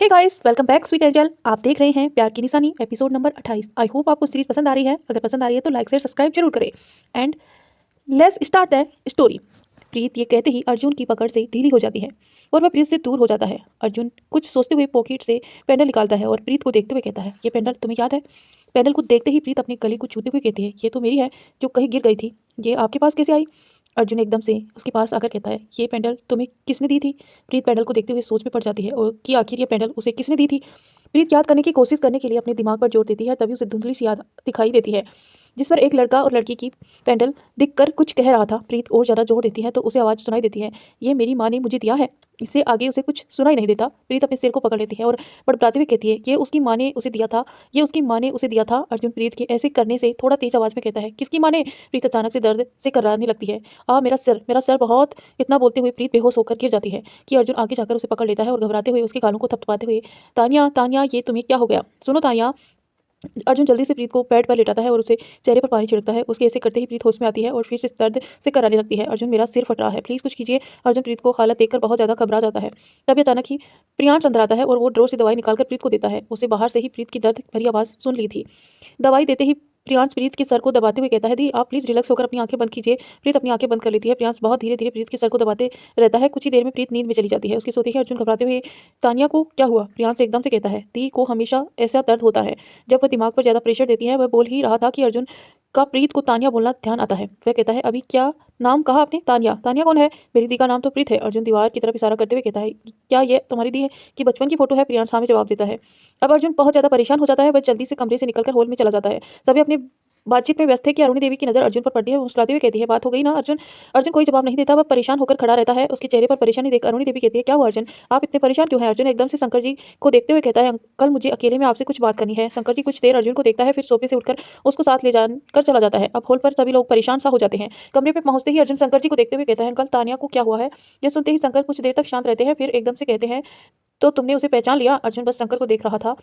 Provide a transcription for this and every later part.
हे guys, welcome back sweet angel. आप देख रहे हैं प्यार की निशानी एपिसोड नंबर 28। आई होप आपको सीरीज पसंद आ रही है। अगर पसंद आ रही है तो लाइक शेयर सब्सक्राइब जरूर करें। And let's start the story. Preet ये कहते ही अर्जुन की पकड़ से ढीली हो जाती है और वह प्रीत से दूर हो जाता है। अर्जुन कुछ सोचते हुए पॉकेट से पेंडल निकालता है और प्रीत को देखते हुए कहता है, ये पेंडल तुम्हें याद है? पेंडल को देखते ही प्रीत अपने गले को छूते हुए कहती है, ये तो मेरी है जो कहीं गिर गई थी। ये आपके पास कैसे आई? अर्जुन एकदम से उसके पास आकर कहता है, ये पेंडल तुम्हें किसने दी थी? प्रीत पेंडल को देखते हुए सोच में पड़ जाती है और कि आखिर ये पेंडल उसे किसने दी थी। प्रीत याद करने की कोशिश करने के लिए अपने दिमाग पर जोर देती है, तभी उसे धुंधली सी याद दिखाई देती है जिस पर एक लड़का और लड़की की पेंडल दिखकर कुछ कह रहा था। प्रीत और ज़्यादा जोर देती है तो उसे आवाज़ सुनाई देती है, ये मेरी माँ ने मुझे दिया है। इससे आगे उसे कुछ सुनाई नहीं देता। प्रीत अपने सिर को पकड़ लेती है और बड़बड़ाते हुए कहती है, ये उसकी माँ ने उसे दिया था, ये उसकी माँ ने उसे दिया था। अर्जुन प्रीत के ऐसे करने से थोड़ा तेज आवाज़ में कहता है, किसकी माँ ने? प्रीत अचानक से दर्द से करारने लगती है। मेरा सर बहुत। इतना बोलते हुए प्रीत बेहोश होकर गिर जाती है कि अर्जुन आगे जाकर उसे पकड़ लेता है और घबराते हुए उसके गालों को थपथपाते हुए, तानिया तानिया, ये तुम्हें क्या हो गया? सुनो तानिया। अर्जुन जल्दी से प्रीत को बेड पर लेटाता है और उसे चेहरे पर पानी छिड़कता है। उसके ऐसे करते ही प्रीत होश में आती है और फिर से दर्द से कराने लगती है। अर्जुन, मेरा सिर फट रहा है, प्लीज़ कुछ कीजिए। अर्जुन प्रीत को हालत देखकर बहुत ज़्यादा घबरा जाता है। तभी अचानक ही प्रियांश अंदर आता है और वो ड्रॉर से दवाई निकालकर प्रीत को देता है। उसे बाहर से ही प्रीत की दर्द भरी आवाज़ सुन ली थी। दवाई देते ही प्रियांश प्रीत के सर को दबाते हुए कहता है, दी आप प्लीज़ रिलैक्स होकर अपनी आंखें बंद कीजिए। प्रीत अपनी आंखें बंद कर लेती है। प्रियांश बहुत धीरे धीरे प्रीत के सर को दबाते रहता है। कुछ ही देर में प्रीत नींद में चली जाती है। उसके सोते ही अर्जुन घबराते हुए, तानिया को क्या हुआ? प्रियांश एकदम से कहता है, दी को हमेशा ऐसा दर्द होता है जब वह दिमाग पर ज़्यादा प्रेशर देती है। वह बोल ही रहा था कि अर्जुन का प्रीत को तानिया बोलना ध्यान आता है। वह कहता है, अभी क्या नाम कहा आपने? तानिया? तानिया कौन है? मेरी दी का नाम तो प्रीत है। अर्जुन दीवार की तरफ इशारा करते हुए कहता है, क्या ये तुम्हारी दी है कि बचपन की फोटो है? प्रियांश हाँ में जवाब देता है। अब अर्जुन बहुत ज़्यादा परेशान हो जाता है। वह जल्दी से कमरे से निकलकर हॉल में चला जाता है। सभी अपने बातचीत में व्यस्त थे कि अरुणी देवी की नज़र अर्जुन पर पड़ती है। वो मुस्कुराते हुए कहती है, बात हो गई ना? अर्जुन अर्जुन कोई जवाब नहीं देता। वह परेशान होकर खड़ा रहता है। उसके चेहरे पर परेशानी देख अरुणी देवी कहती है, क्या हुआ अर्जुन, आप इतने परेशान क्यों हैं? अर्जुन एकदम से शंकर जी को देखते हुए कहता है, अंकल मुझे अकेले में आपसे कुछ बात करनी है। शंकर जी कुछ देर अर्जुन को देखता है, फिर सोफे से उठकर उसको साथ ले जाकर चला जाता है। अब हॉल पर सभी लोग परेशान सा हो जाते हैं। कमरे पे पहुंचते ही अर्जुन शंकर जी को देखते हुए कहता है, अंकल तानिया को क्या हुआ है? यह सुनते ही शंकर कुछ देर तक शांत रहते हैं, फिर एकदम से कहते हैं, तो तुमने उसे पहचान लिया? अर्जुन बस शंकर को देख रहा था।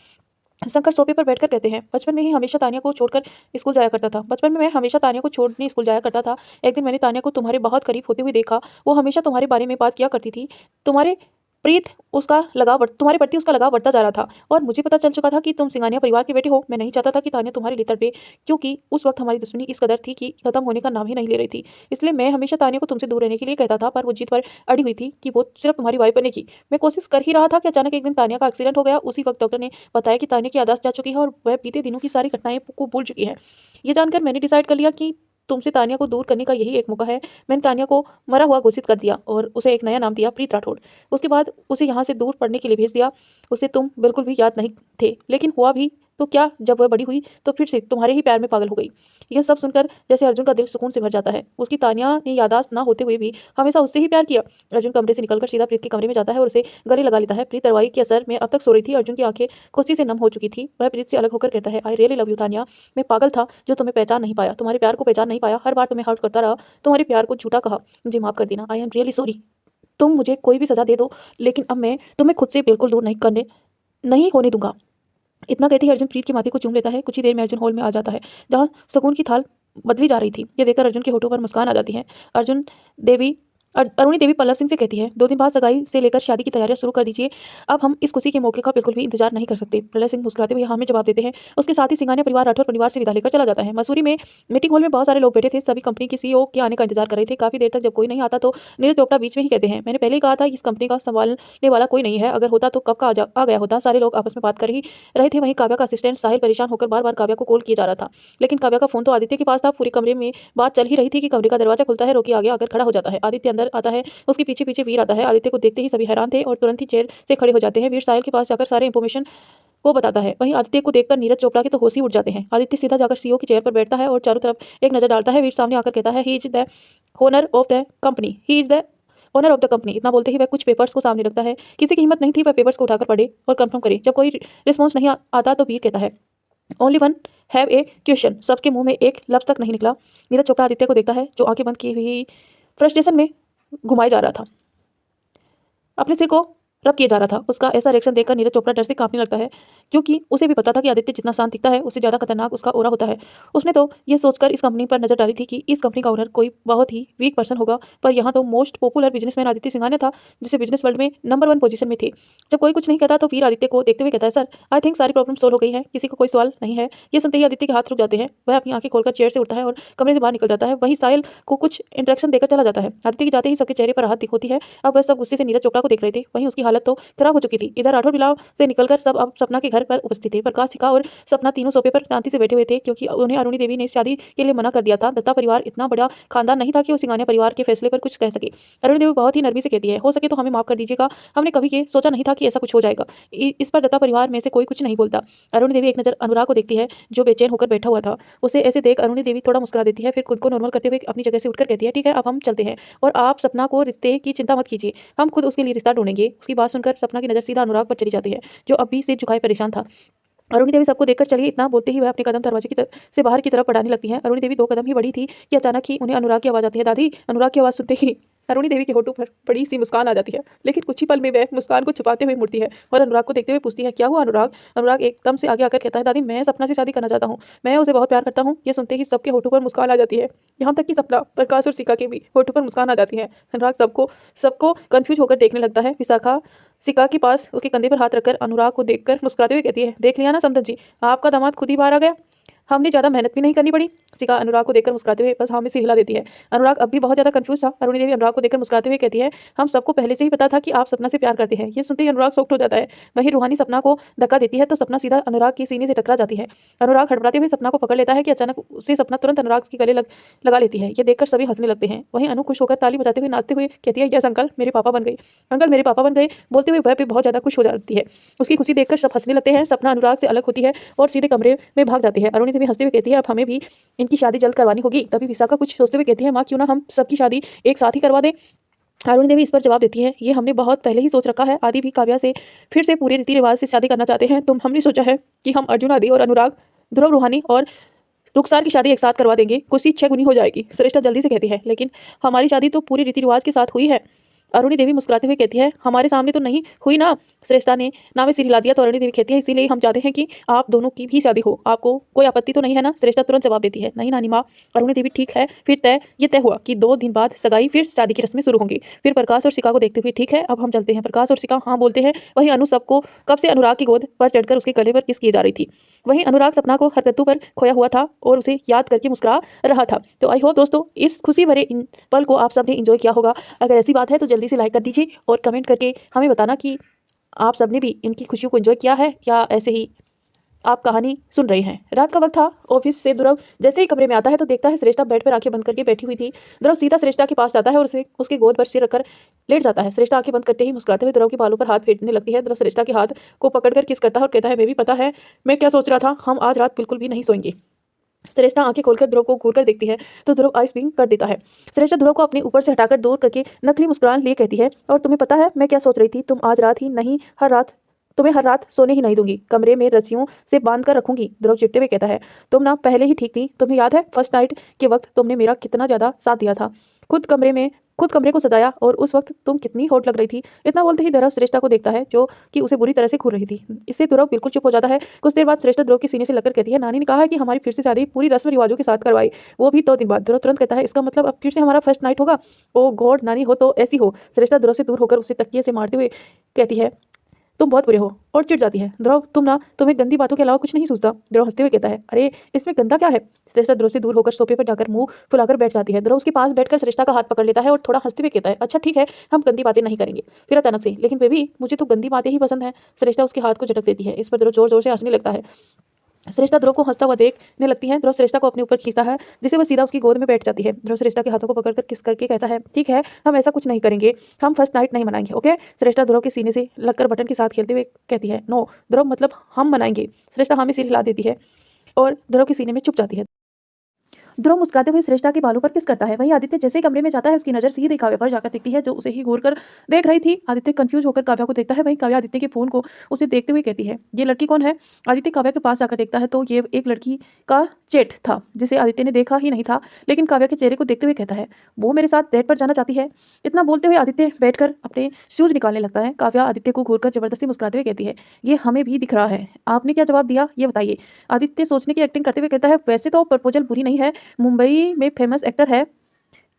शंकर सोफे पर बैठकर कहते हैं, बचपन में ही हमेशा तानिया को छोड़कर स्कूल जाया करता था। बचपन में मैं हमेशा तानिया को छोड़ने स्कूल जाया करता था। एक दिन मैंने तानिया को तुम्हारे बहुत करीब होते हुए देखा। वो हमेशा तुम्हारे बारे में बात किया करती थी। तुम्हारे तुम्हारे प्रति उसका लगाव बढ़ता जा रहा था और मुझे पता चल चुका था कि तुम सिंघानिया परिवार के बेटे हो। मैं नहीं चाहता था कि तानिया तुम्हारे लिए तड़पे, क्योंकि उस वक्त हमारी दुश्मनी इस कदर थी कि खत्म होने का नाम ही नहीं ले रही थी। इसलिए मैं हमेशा तानिया को तुमसे दूर रहने के लिए कहता था, पर वो जीत पर अड़ी हुई थी कि वो सिर्फ तुम्हारी वाइफ बनेगी। मैं कोशिश कर ही रहा था कि अचानक एक दिन तानिया का एक्सीडेंट हो गया। उसी वक्त डॉक्टर ने बताया कि तानिया की याददाश्त जा चुकी है और वह बीते दिनों की सारी घटनाएं को भूल चुकी है। ये जानकर मैंने डिसाइड कर लिया कि तुमसे तानिया को दूर करने का यही एक मौका है। मैंने तानिया को मरा हुआ घोषित कर दिया और उसे एक नया नाम दिया, प्रीत राठौड़। उसके बाद उसे यहाँ से दूर पढ़ने के लिए भेज दिया। उसे तुम बिल्कुल भी याद नहीं थे, लेकिन हुआ भी तो क्या, जब वह बड़ी हुई तो फिर से तुम्हारे ही प्यार में पागल हो गई। यह सब सुनकर जैसे अर्जुन का दिल सुकून से भर जाता है। उसकी तानिया ने यादाश्त ना होते हुए भी हमेशा उससे ही प्यार किया। अर्जुन कमरे से निकलकर सीधा प्रीत के कमरे में जाता है और उसे गले लगा लेता है। प्रीत दवाई के असर में अब तक सो रही थी। अर्जुन की आंखें खुशी से नम हो चुकी थी। वह प्रीत से अलग होकर कहता है, I really love you Tania. मैं पागल था जो तुम्हें पहचान नहीं पाया, तुम्हारे प्यार को पहचान नहीं पाया। हर बार तुम्हें हर्ट करता रहा, तुम्हारे प्यार को झूठा कहा। मुझे माफ कर देना। I am really sorry. तुम मुझे कोई भी सजा दे दो, लेकिन अब मैं तुम्हें खुद से बिल्कुल दूर नहीं होने दूंगा। इतना कहते ही अर्जुन प्रीत के माथे को चूम लेता है। कुछ ही देर में अर्जुन हॉल में आ जाता है जहाँ सुकून की थाल बदली जा रही थी। ये देखकर अर्जुन के होठों पर मुस्कान आ जाती है। अर्जुन देवी अरुणी देवी पल्लव सिंह से कहती है, 2 दिन बाद सगाई से लेकर शादी की तैयारियां शुरू कर दीजिए। अब हम इस खुशी के मौके का बिल्कुल भी इंतजार नहीं कर सकते। पल्लव सिंह मुस्कुराते हुए हाँ में जवाब देते हैं। उसके साथ ही सिंघानिया परिवार राठौर परिवार से विदा लेकर चला जाता है। मसूरी में मीटिंग हॉल में बहुत सारे लोग बैठे थे। सभी कंपनी के सीईओ के आने का इंतजार कर रहे थे। काफी देर तक जब कोई नहीं आता तो नीरज चोपड़ा बीच में ही कहते हैं, मैंने पहले ही कहा था इस कंपनी का संभालने वाला कोई नहीं है। अगर होता तो कब का आ गया होता। सारे लोग आपस में बात कर ही रहे थे। वहीं काव्या का असिस्टेंट साहिल परेशान होकर बार बार काव्या को कॉल किया जा रहा था, लेकिन काव्या का फोन तो आदित्य के पास था। पूरे कमरे में बात चल ही रही थी कि कमरे का दरवाजा खुलता है। रोकी आगे आकर खड़ा हो जाता है। आदित्य अंदर आता है। उसके पीछे पीछे वीर आता है। आदित्य को देखते ही सभी हैरान थे और तुरंत ही चेयर से खड़े हो जाते हैं। वीर साहिल के पास जाकर सारे इंफॉर्मेशन को बताता है। वहीं आदित्य को देखकर नीरज चोपड़ा के तो होश ही उड़ जाते हैं। आदित्य सीधा जाकर सीईओ की चेयर पर बैठता है और चारों तरफ एक नजर डालता है। वीर सामने आकर कहता है, he is the owner of the company, he is the owner of the company. इतना बोलते ही वह कुछ पेपर्स को सामने रखता है। किसी की हिम्मत नहीं थी वह पेपर्स को उठाकर पढ़े और कंफर्म करे। जब कोई रिस्पॉन्स नहीं आता तो वीर कहता है, only one have a question. सबके मुंह में एक लफ्ज तक नहीं निकला। नीरज चोपड़ा आदित्य को देखता है जो आंखें बंद की हुई फ्रस्ट्रेशन में घुमाया जा रहा था। अपने सिर को रब किया जा रहा था। उसका ऐसा रिएक्शन देखकर नीरज चोपड़ा डर से कांपने लगता है, क्योंकि उसे भी पता था कि आदित्य जितना शांत दिखता है उससे ज़्यादा खतरनाक उसका ऑरा होता है। उसने तो ये सोचकर इस कंपनी पर नजर डाली थी कि इस कंपनी का ओनर कोई बहुत ही वीक पर्सन होगा, पर यहाँ तो most popular businessman Aditya Singhania था, जिसे बिजनेस वर्ल्ड में नंबर 1 पोजीशन में थे। जब कोई कुछ नहीं कहता तो वीर आदित्य को देखते हुए कहता है, सर आई थिंक सारी प्रॉब्लम सोल्व हो गई है, किसी को कोई सवाल नहीं है। ये सुनते ही आदित्य के हाथ रुक जाते हैं। वह अपनी आंखें खोलकर चेयर से उठता है और कमरे से बाहर निकल जाता है। वहीं साहिल को कुछ इंटरेक्शन देकर चला जाता है। आदित्य के जाते ही सबके चेहरे पर राहत होती है। अब वह सब गुस्से से नीरज चोपड़ा को देख रहे थे। वहीं उसकी हालत तो खराब हो चुकी थी। इधर राठौर विला से निकलकर सब अब सपना के घर पर उपस्थित थे। प्रकाश, शिखा और सपना तीनों सोफे पर शांति से बैठे हुए थे, क्योंकि उन्हें अरुणी देवी ने शादी के लिए मना कर दिया था। दत्ता परिवार इतना बड़ा खानदान नहीं था कि वो सिंघानिया परिवार के फैसले पर कुछ कह सके। अरुणी देवी बहुत ही नरमी से कहती है, हो सके तो हमें माफ कर दीजिएगा, हमने कभी ये सोचा नहीं था कि ऐसा कुछ हो जाएगा। इस पर दत्ता परिवार में से कोई कुछ नहीं बोलता। अरुणी देवी एक नजर अनुराग को देखती है, जो बेचैन होकर बैठा हुआ था। उसे ऐसे देख अरुणी देवी थोड़ा मुस्कुरा देती है, फिर खुद को नॉर्मल करते हुए अपनी जगह से उठकर कहती है, ठीक है अब हम चलते हैं, और आप सपना को रिश्ते की चिंता मत कीजिए, हम खुद उसके लिए रिश्ता ढूंढेंगे। उसकी बात सुनकर सपना की नजर सीधा अनुराग पर चली जाती है, जो अभी सिर झुकाए परेशान था। अरुणी देवी सबको देखकर चली इतना बोलते ही वह अपने कदम दरवाजे की तरफ से बाहर की तरफ बढ़ाने लगती है। अरुणी देवी 2 कदम ही बढ़ी थी कि अचानक ही उन्हें अनुराग की आवाज आती है। दादी। अनुराग की आवाज सुनते ही अरुणी देवी के होठों पर बड़ी सी मुस्कान आ जाती है, लेकिन कुछ ही पल में वह मुस्कान को छुपाते हुए मुड़ती है और अनुराग को देखते हुए पूछती है, क्या हुआ अनुराग? अनुराग एकदम से आगे आकर कहता है, दादी मैं सपना से शादी करना चाहता हूँ, मैं उसे बहुत प्यार करता हूँ। ये सुनते ही सबके होठों पर मुस्कान आ जाती है, यहाँ तक कि सपना, प्रकाश और शिखा के भी होठों पर मुस्कान आ जाती है। अनुराग सबको कंफ्यूज होकर देखने लगता है। विशाखा शिखा के पास उसके कंधे पर हाथ रखकर अनुराग को देखकर मुस्कुराते हुए कहती है, देख लिया ना समधन जी, आपका दामाद खुद ही बाहर आ गया, हमने ज़्यादा मेहनत भी नहीं करनी पड़ी। शिखा अनुराग को देखकर मुस्कुराते हुए बस हाँ में सिर हिला देती है। अनुराग अब भी बहुत ज़्यादा कंफ्यूज था। अरुणी देवी अनुराग को देखकर मुस्कुराते हुए कहती है, हम सबको पहले से ही पता था कि आप सपना से प्यार करते हैं। ये सुनते ही अनुराग शॉक्ड हो जाता है। वहीं रूहानी सपना को धक्का देती है तो सपना सीधा अनुराग के सीने से टकरा जाती है। अनुराग हड़बड़ाते हुए सपना को पकड़ लेता है कि अचानक उससे सपना तुरंत अनुराग के गले लगा लेती है। ये देखकर सभी हंसने लगते हैं। वहीं अनु खुश होकर ताली बजाते हुए नाचते हुए कहती है, यस अंकल मेरे पापा बन गए, अंकल मेरे पापा बन गए, बोलते हुए वह भी बहुत ज़्यादा खुश हो जाती है। उसकी खुशी देखकर सब हंसने लगते हैं। सपना अनुराग से अलग होती है और सीधे कमरे में भाग जाती है। अरुणी देवी हंसते हुए कहती है, अब हमें भी इनकी शादी जल्द करवानी होगी। तभी विशाखा कुछ सोचते हुए कहती है, माँ क्यों ना हम सबकी शादी एक साथ ही करवा दें। अरुणी देवी इस पर जवाब देती है, ये हमने बहुत पहले ही सोच रखा है। आदि भी काव्या से फिर से पूरे रीति रिवाज से शादी करना चाहते हैं, तो हमने सोचा है कि हम अर्जुन आदि और अनुराग, ध्रुव रूहानी और रुखसार की शादी एक साथ करवा देंगे, खुशी 6 गुनी हो जाएगी। श्रेष्ठा जल्दी से कहती है, लेकिन हमारी शादी तो पूरे रीति रिवाज के साथ हुई है। अरुणी देवी मुस्कुराते हुए कहती है, हमारे सामने तो नहीं हुई ना। श्रेष्ठा ने ना में सिर हिला दिया तो अरुणी देवी कहती है, इसीलिए हम चाहते हैं कि आप दोनों की भी शादी हो, आपको कोई आपत्ति तो नहीं है ना। श्रेष्ठा तुरंत जवाब देती है, नहीं नानी माँ। अरुणी देवी ठीक है, फिर ये तय हुआ कि 2 दिन बाद सगाई, फिर शादी की रस्में शुरू होंगी। फिर प्रकाश और शिखा को देखते हुए, ठीक है अब हम चलते हैं। प्रकाश और शिखा हाँ बोलते हैं। वहीं अनु सबको कब से अनुराग की गोद पर चढ़कर उसके गले पर किस की जा रही थी। वहीं अनुराग सपना को हरकतों पर खोया हुआ था और उसे याद करके मुस्कुरा रहा था। तो आई होप दोस्तों इस खुशी भरे इन पल को आप सबने एंजॉय किया होगा। अगर ऐसी बात है तो जल्दी से लाइक कर दीजिए और कमेंट करके हमें बताना कि आप सबने भी इनकी खुशियों को एंजॉय किया है या ऐसे ही आप कहानी सुन रहे हैं। रात का वक्त था। ऑफिस से ध्रुव जैसे ही कमरे में आता है तो देखता है श्रेष्ठा बेड पर आंखें बंद करके बैठी हुई थी। ध्रुव सीधा श्रेष्ठा के पास जाता है और उसे उसके गोद पर सिर रखकर लेट जाता है। श्रेष्ठा आंखें बंद करते ही मुस्कुराते हुए ध्रुव के बालों पर हाथ फेरने लगती है। ध्रुव श्रेष्ठा के हाथ को पकड़कर किस करता है और कहता है, मैं भी पता है मैं क्या सोच रहा था, हम आज रात बिल्कुल भी नहीं सोएंगे। श्रेष्ठा आंखें खोलकर ध्रुव को घूरकर देखती है तो ध्रुव आइस पिंक कर देता है। श्रेष्ठा ध्रुव को अपने ऊपर से हटाकर दूर करके नकली मुस्कुरान लिए कहती है, और तुम्हें पता है मैं क्या सोच रही थी, तुम आज रात ही नहीं तुम्हें हर रात सोने ही नहीं दूंगी, कमरे में रस्सियों से बांध कर रखूंगी। ध्रुव चिढ़ते हुए कहता है, तुम ना पहले ही ठीक थी, तुम्हें याद है फर्स्ट नाइट के वक्त तुमने मेरा कितना ज्यादा साथ दिया था, खुद कमरे को सजाया और उस वक्त तुम कितनी हॉट लग रही थी। इतना बोलते ही ध्रुव श्रेष्ठा को देखता है जो कि उसे बुरी तरह से घूर रही थी। इससे ध्रुव बिल्कुल चुप हो जाता है। कुछ देर बाद श्रेष्ठा ध्रुव के सीने से लगकर कहती है, नानी ने कहा है कि हमारी फिर से शादी पूरी रस्म रिवाजों के साथ करवाई, वो भी 2 दिन बाद। ध्रुव तुरंत कहता है, इसका मतलब अब फिर से हमारा फर्स्ट नाइट होगा। ओ गॉड, नानी हो तो ऐसी हो। श्रेष्ठा ध्रुव से दूर होकर उसे तकिए से मारते हुए कहती है, तुम बहुत बुरे हो, और चिढ़ जाती है। ध्रुव तुम्हें गंदी बातों के अलावा कुछ नहीं सूझता। ध्रुव हंसते हुए कहता है, अरे इसमें गंदा क्या है। श्रेष्ठा ध्रुव से दूर होकर सोफे पर जाकर मुंह फुलाकर बैठ जाती है। ध्रुव उसके पास बैठकर श्रेष्ठा का हाथ पकड़ लेता है और थोड़ा हंसते हुए कहता है, अच्छा ठीक है हम गंदी बातें नहीं करेंगे। फिर अचानक से, लेकिन बेबी मुझे तो गंदी बातें ही पसंद है। श्रेष्ठा उसके हाथ को झटक देती है। इस पर ध्रुव जोर जोर से हंसने लगता है। श्रेष्ठा ध्रुव को हंसता हुआ देखने लगती है। ध्रुव श्रेष्ठा को अपने ऊपर खींचता है जिसे वो सीधा उसकी गोद में बैठ जाती है। ध्रुव श्रेष्ठा के हाथों को पकड़कर किस करके कहता है, ठीक है हम ऐसा कुछ नहीं करेंगे, हम फर्स्ट नाइट नहीं मनाएंगे, ओके। श्रेष्ठा ध्रुव के सीने से लगकर बटन के साथ खेलते हुए कहती है, नो ध्रुव मतलब हम मनाएंगे। श्रेष्ठा हाँ में सिर हिला देती है और ध्रुव के सीने में चुप जाती है। ध्रुव मुस्कुराते हुए श्रेष्ठा के बालों पर किस करता है। वहीं आदित्य जैसे ही कमरे में जाता है उसकी नजर सीधे काव्या पर जाकर दिखती है जो उसे ही घूर कर देख रही थी। आदित्य कंफ्यूज होकर काव्या को देखता है। वहीं काव्या आदित्य के फोन को उसे देखते हुए कहती है, ये लड़की कौन है। आदित्य काव्या के पास जाकर देखता है तो ये एक लड़की का चैट था जिसे आदित्य ने देखा ही नहीं था, लेकिन काव्या के चेहरे को देखते हुए कहता है, वो मेरे साथ डेट पर जाना चाहती है। इतना बोलते हुए आदित्य बैठकर अपने शूज निकालने लगता है। काव्या आदित्य को घूरकर जबरदस्ती मुस्कुराते हुए कहती है, ये हमें भी दिख रहा है। आपने क्या जवाब दिया ये बताइए। आदित्य सोचने की एक्टिंग करते हुए कहता है, वैसे तो प्रपोजल बुरी नहीं है, मुंबई में फेमस एक्टर है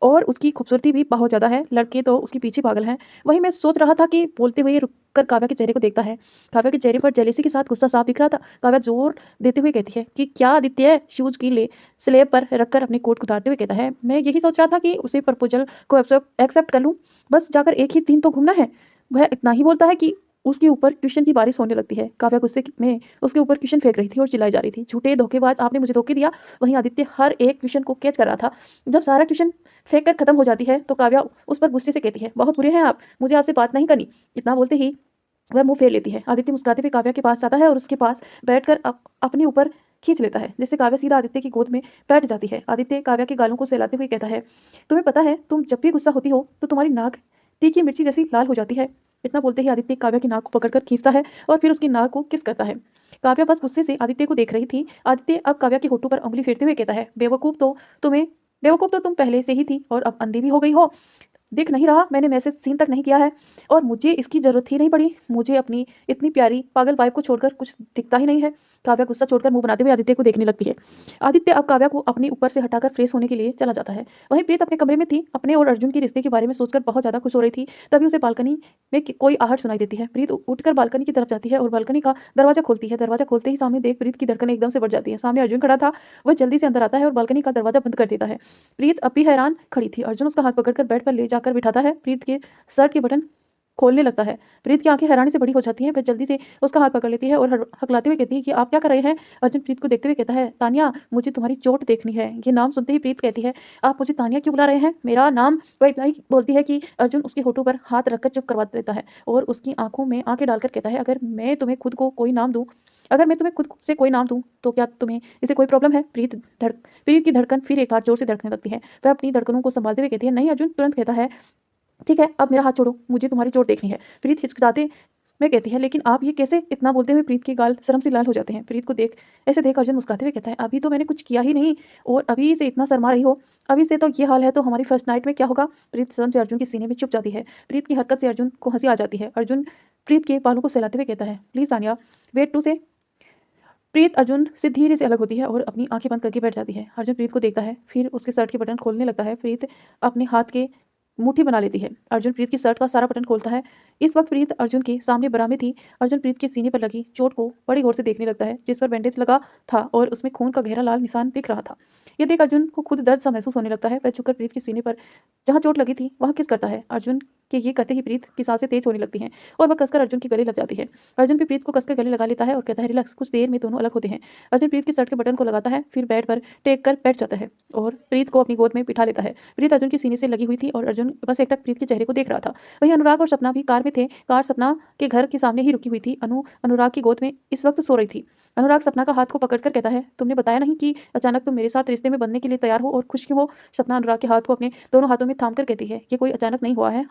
और उसकी खूबसूरती भी बहुत ज़्यादा है, लड़के तो उसके पीछे पागल हैं। वहीं मैं सोच रहा था कि बोलते हुए रुककर काव्या के चेहरे को देखता है। काव्या के चेहरे पर जेलेसी के साथ गुस्सा साफ दिख रहा था। काव्या जोर देते हुए कहती है कि क्या आदित्य। शूज की स्लेब पर रखकर अपनी कोट उतारते हुए कहता है, मैं यही सोच रहा था कि उसे प्रपोजल को एक्सेप्ट कर लूँ, बस जाकर एक ही दिन तो घूमना है। वह इतना ही बोलता है कि उसके ऊपर ट्यूशन की बारिश होने लगती है। काव्या गुस्से में उसके ऊपर ट्यूशन फेंक रही थी और चिल्लाई जा रही थी, झूठे धोखेबाज, आपने मुझे धोखे दिया। वहीं आदित्य हर एक ट्यूशन को कैच कर रहा था। जब सारा ट्यूशन फेंक कर खत्म हो जाती है तो काव्या उस पर गुस्से से कहती है, बहुत बुरे हैं आप, मुझे आपसे बात नहीं करनी। इतना बोलते ही वह मुंह फेर लेती है। आदित्य मुस्कुराते हुए काव्या के पास जाता है और उसके पास बैठकर अपने ऊपर खींच लेता है, जिससे काव्या सीधा आदित्य की गोद में बैठ जाती है। आदित्य काव्या के गालों को सहलाते हुए कहता है, तुम्हें पता है तुम जब भी गुस्सा होती हो तो तुम्हारी नाक तीखी मिर्ची जैसी लाल हो जाती है। इतना बोलते ही आदित्य काव्या की नाक को पकड़कर खींचता है और फिर उसकी नाक को किस करता है। काव्या बस गुस्से से आदित्य को देख रही थी। आदित्य अब काव्या के होठों पर उंगली फेरते हुए कहता है, बेवकूफ़ तो तुम पहले से ही थी और अब अंधी भी हो गई हो। दिख नहीं रहा मैंने मैसेज सीन तक नहीं किया है और मुझे इसकी ज़रूरत ही नहीं पड़ी। मुझे अपनी इतनी प्यारी पागल वाइफ को छोड़कर कुछ दिखता ही नहीं है। काव्या गुस्सा छोड़कर मुंह बनाते हुए आदित्य को देखने लगती है। आदित्य अब काव्या को अपने ऊपर से हटाकर फ्रेश होने के लिए चला जाता है। वहीं प्रीत अपने कमरे में थी, अपने और अर्जुन के रिश्ते के बारे में सोचकर बहुत ज़्यादा खुश हो रही थी। तभी उसे बालकनी में कोई आहट सुनाई देती है। प्रीत उठकर बालकनी की तरफ जाती है और बालकनी का दरवाजा खोलती है। दरवाजा खोलते ही सामने देख प्रीत की धड़कन एकदम से बढ़ जाती है। सामने अर्जुन खड़ा था। वह जल्दी से अंदर आता है और बालकनी का दरवाजा बंद कर देता है। प्रीत अब भी हैरान खड़ी थी। अर्जुन उसका हाथ पकड़कर बेड पर ले जाकर बिठाता है। प्रीत के शर्ट के बटन खोलने लगता है। प्रीत की आंखें हैरानी से बड़ी हो जाती हैं। वह जल्दी से उसका हाथ पकड़ लेती है और हकलाते हुए कहती है कि आप क्या कर रहे हैं। अर्जुन प्रीत को देखते हुए कहता है, तानिया मुझे तुम्हारी चोट देखनी है। ये नाम सुनते ही प्रीत कहती है, आप मुझे तानिया क्यों बुला रहे हैं, मेरा नाम। वह इतना ही बोलती है कि अर्जुन उसके होठों पर हाथ रखकर चुप करवा देता है और उसकी आंखों में आंखें डालकर कहता है, अगर मैं तुम्हें खुद से कोई नाम दूं तो क्या तुम्हें इससे कोई प्रॉब्लम है। प्रीत की धड़कन फिर एक बार जोर से धड़कने लगती है। वह अपनी धड़कनों को संभालते हुए कहती है, नहीं। अर्जुन तुरंत कहता है, ठीक है अब मेरा हाथ छोड़ो, मुझे तुम्हारी चोट देखनी है। प्रीत हिचकिचाते में कहती है, लेकिन आप ये कैसे। इतना बोलते हुए प्रीत के गाल शर्म से लाल हो जाते हैं। प्रीत को देख अर्जुन मुस्कुराते हुए कहता है, अभी तो मैंने कुछ किया ही नहीं और अभी से इतना शर्मा रही हो। अभी से तो ये हाल है तो हमारी फर्स्ट नाइट में क्या होगा। प्रीत शर्म से अर्जुन के सीने में चुप जाती है। प्रीत की हरकत से अर्जुन को हंसी आ जाती है। अर्जुन प्रीत के बालों को सहलाते हुए कहता है, प्लीज तानिया वेट टू से। प्रीत अर्जुन से धीरे से अलग होती है और अपनी आंखें बंद करके बैठ जाती है। अर्जुन प्रीत को देखता है, फिर उसके शर्ट के बटन खोलने लगता है। प्रीत अपने हाथ के मुट्ठी बना लेती है। अर्जुन प्रीत की शर्ट का सारा बटन खोलता है। इस वक्त प्रीत अर्जुन के सामने बरामद में थी। अर्जुन प्रीत के सीने पर लगी चोट को बड़ी गौर से देखने लगता है, जिस पर बैंडेज लगा था और उसमें खून का गहरा लाल निशान दिख रहा था। यह देख अर्जुन को खुद दर्द सा महसूस होने लगता है। वह झुककर प्रीत के सीने पर जहाँ चोट लगी थी वहाँ किस करता है। अर्जुन के ये करते ही प्रीत की सांसें तेज होने लगती हैं और वह कसकर अर्जुन के गले लग जाती है। अर्जुन भी प्रीत को कसकर गले लगा लेता है और कहता है, रिलैक्स, कुछ देर में दोनों अलग होते हैं। अर्जुन प्रीत की शर्ट के बटन को लगाता है, फिर बेड पर टेक कर बैठ जाता है और प्रीत को अपनी गोद में बिठा लेता है। प्रीत अर्जुन के सीने से लगी हुई थी और अर्जुन बस एकटक प्रीत के चेहरे को देख रहा था। वहीं अनुराग और सपना भी कार में थे। कार सपना के घर के सामने ही रुकी हुई थी। अनुराग की गोद में इस वक्त सो रही थी। अनुराग सपना का हाथ को पकड़कर कहता है, तुमने बताया नहीं कि अचानक तुम मेरे साथ रिश्ते में बनने के लिए तैयार हो और खुश क्यों हो। सपना अनुराग के हाथ को अपने दोनों हाथों में थाम कर कहती है, ये कोई अचानक नहीं हुआ है।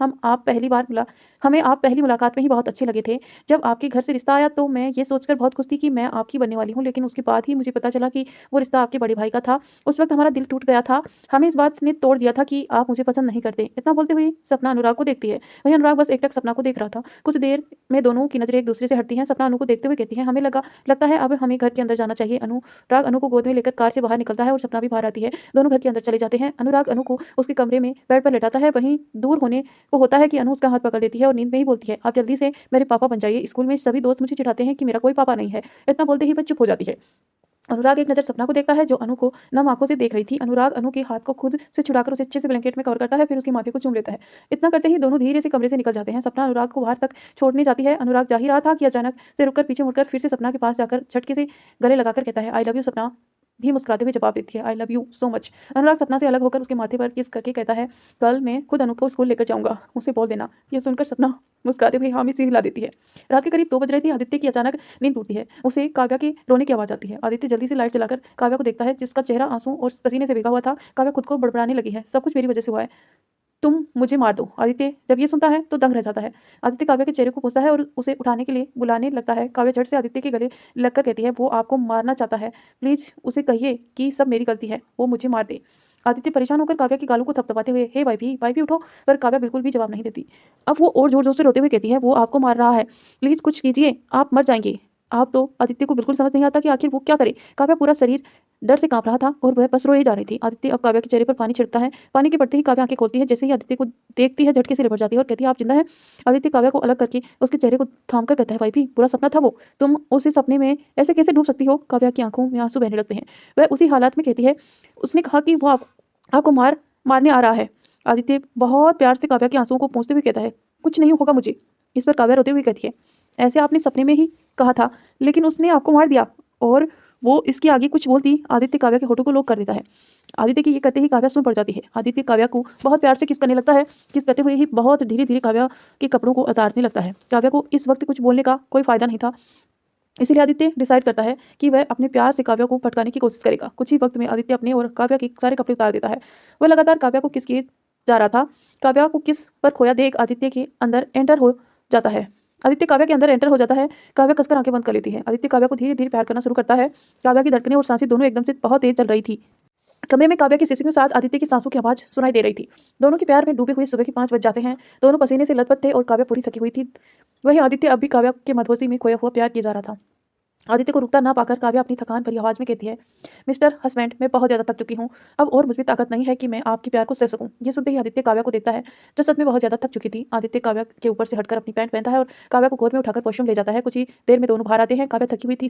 हमें आप पहली मुलाकात में ही बहुत अच्छे लगे थे। जब आपके घर से रिश्ता आया तो मैं ये सोचकर बहुत खुश थी कि मैं आपकी बनने वाली हूँ, लेकिन उसके बाद ही मुझे पता चला कि वो रिश्ता आपके बड़े भाई का था। उस वक्त हमारा दिल टूट गया था। हमें इस बात ने तोड़ दिया था कि आप मुझे पसंद नहीं करते। इतना बोलते हुए सपना अनुराग को देखती है। वहीं अनुराग बस एकटक सपना को देख रहा था। कुछ देर में दोनों की नजरें एक दूसरे से हटती हैं। सपना अनु को देखते हुए कहती है, हमें लगता है अब हमें घर के अंदर जाना चाहिए। अनुराग अनु को गोद में लेकर कार से बाहर निकलता है और सपना भी बाहर आती है। दोनों घर के अंदर चले जाते हैं। अनुराग अनु को उसके कमरे में बेड पर लेटाता है। वहीं दूर होने को होता है कि अनु उसका हाथ पकड़ लेती है और नींद में ही बोलती है, आप जल्दी से मेरे पापा बन जाइए। स्कूल में सभी दोस्त मुझे चिढ़ाते हैं कि मेरा कोई पापा नहीं है। इतना बोलते ही वह चुप हो जाती है। अनुराग एक नज़र सपना को देखता है जो अनु को नम आंखों से देख रही थी। अनुराग अनु के हाथ को खुद से छुड़ाकर उसे अच्छे से ब्लैंकेट में कवर करता है, फिर उसके माथे को चूम लेता है। इतना करते ही दोनों धीरे से कमरे से निकल जाते हैं। सपना अनुराग को बाहर तक छोड़ने जाती है। अनुराग जा ही रहा था कि अचानक से रुककर पीछे मुड़कर फिर से सपना के पास जाकर झटके से गले लगाकर कहता है, आई लव यू सपना। भी मुस्कुराते हुए जवाब देती है, I love you so much. Anurag Sapna से अलग होकर उसके माथे पर किस करके कहता है, कल मैं खुद अनु को स्कूल लेकर जाऊंगा, उसे बोल देना। यह सुनकर सपना मुस्कुराते हुए हामी सिर हिला देती है। रात के करीब 2 बज रही थी। आदित्य की अचानक नींद टूटती है। उसे काव्या के रोने की आवाज़ आती है। आदित्य जल्दी से लाइट जलाकर काव्या को देखता है, जिसका चेहरा आंसू और पसीने से भीगा हुआ था। काव्या खुद को बड़बड़ाने लगी है, सब कुछ मेरी वजह से हुआ है, तुम मुझे मार दो। आदित्य जब ये सुनता है तो दंग रह जाता है। आदित्य काव्या के चेहरे को पूछता है और उसे उठाने के लिए बुलाने लगता है। काव्या झट से आदित्य के गले लगकर कहती है, वो आपको मारना चाहता है, प्लीज उसे कहिए कि सब मेरी गलती है, वो मुझे मार दे। आदित्य परेशान होकर काव्या के गालों को थपथपाते हुए, हे वाइफी उठो, पर काव्या बिल्कुल भी जवाब नहीं देती। अब वो और जोर जोर से रोते हुए कहती है, वो आपको मार रहा है, प्लीज कुछ कीजिए, आप मर जाएंगे। आप तो आदित्य को बिल्कुल समझ नहीं आता कि आखिर वो क्या करे। काव्या पूरा शरीर डर से कांप रहा था और वह बस रोई जा रही थी। आदित्य अब काव्या के चेहरे पर पानी छिड़कता है। पानी के पड़ते ही काव्या आंखें खोलती है। जैसे ही आदित्य को देखती है झटके से लिपट जाती है और कहती है, आप जिंदा हैं। आदित्य काव्या को अलग करके उसके चेहरे को थाम कर कहता है, वाइफी पूरा सपना था वो, तुम उसी सपने में ऐसे कैसे डूब सकती हो। काव्या की आंखों में आंसू बहने लगते हैं। वह उसी हालात में कहती है, उसने कहा कि वो आपको मारने आ रहा है। आदित्य बहुत प्यार से काव्या के आंसुओं को पोंछते हुए कहता है, कुछ नहीं होगा मुझे। इस पर काव्या रोते हुए कहती है, ऐसे आपने सपने में ही कहा था, लेकिन उसने आपको मार दिया। और वो इसके आगे कुछ बोलती आदित्य काव्या के होठों को लॉक कर देता है। आदित्य की ये कहते ही काव्या सुन पड़ जाती है। आदित्य काव्या को बहुत प्यार से किस करने लगता है। किस करते हुए ही बहुत धीरे धीरे काव्या के कपड़ों को उतारने लगता है। काव्या को इस वक्त कुछ बोलने का कोई फायदा नहीं था, इसीलिए आदित्य डिसाइड करता है कि वह अपने प्यार से काव्या को भटकाने की कोशिश करेगा। कुछ ही वक्त में आदित्य अपने और काव्या के सारे कपड़े उतार देता है। वह लगातार काव्या को किस किए जा रहा था। काव्या को किस पर खोया देख आदित्य के अंदर एंटर हो जाता है। आदित्य काव्या के अंदर एंटर हो जाता है। काव्या कसकर आंखें बंद कर लेती है। आदित्य काव्या को धीरे धीरे प्यार करना शुरू करता है। काव्या की धड़कनें और सांसें दोनों एकदम से बहुत तेज चल रही थी। कमरे में काव्या की सिसकी के साथ आदित्य की सांसों की आवाज सुनाई दे रही थी। दोनों के प्यार में डूबे हुए सुबह के 5 बज जाते हैं। दोनों पसीने से लथपथ थे और काव्या पूरी थकी हुई थी। वही आदित्य अब भी काव्या के मधोसी में खोया हुआ प्यार किया जा रहा था। आदित्य को रुकता ना पाकर काव्या अपनी थकान भरी आवाज में कहती है, मिस्टर हस्बैंड, मैं बहुत ज्यादा थक चुकी हूँ, अब और मुझ में ताकत नहीं है कि मैं आपके प्यार को सह सकूं। ये सुनते ही आदित्य काव्या को देखता है, जो सच में बहुत ज्यादा थक चुकी थी। आदित्य काव्या के ऊपर से हटकर अपनी पैंट पहनता है और काव्या को गोद में उठाकर वॉशरूम ले जाता है। कुछ ही देर में दोनों बाहर आते हैं। काव्या थकी हुई थी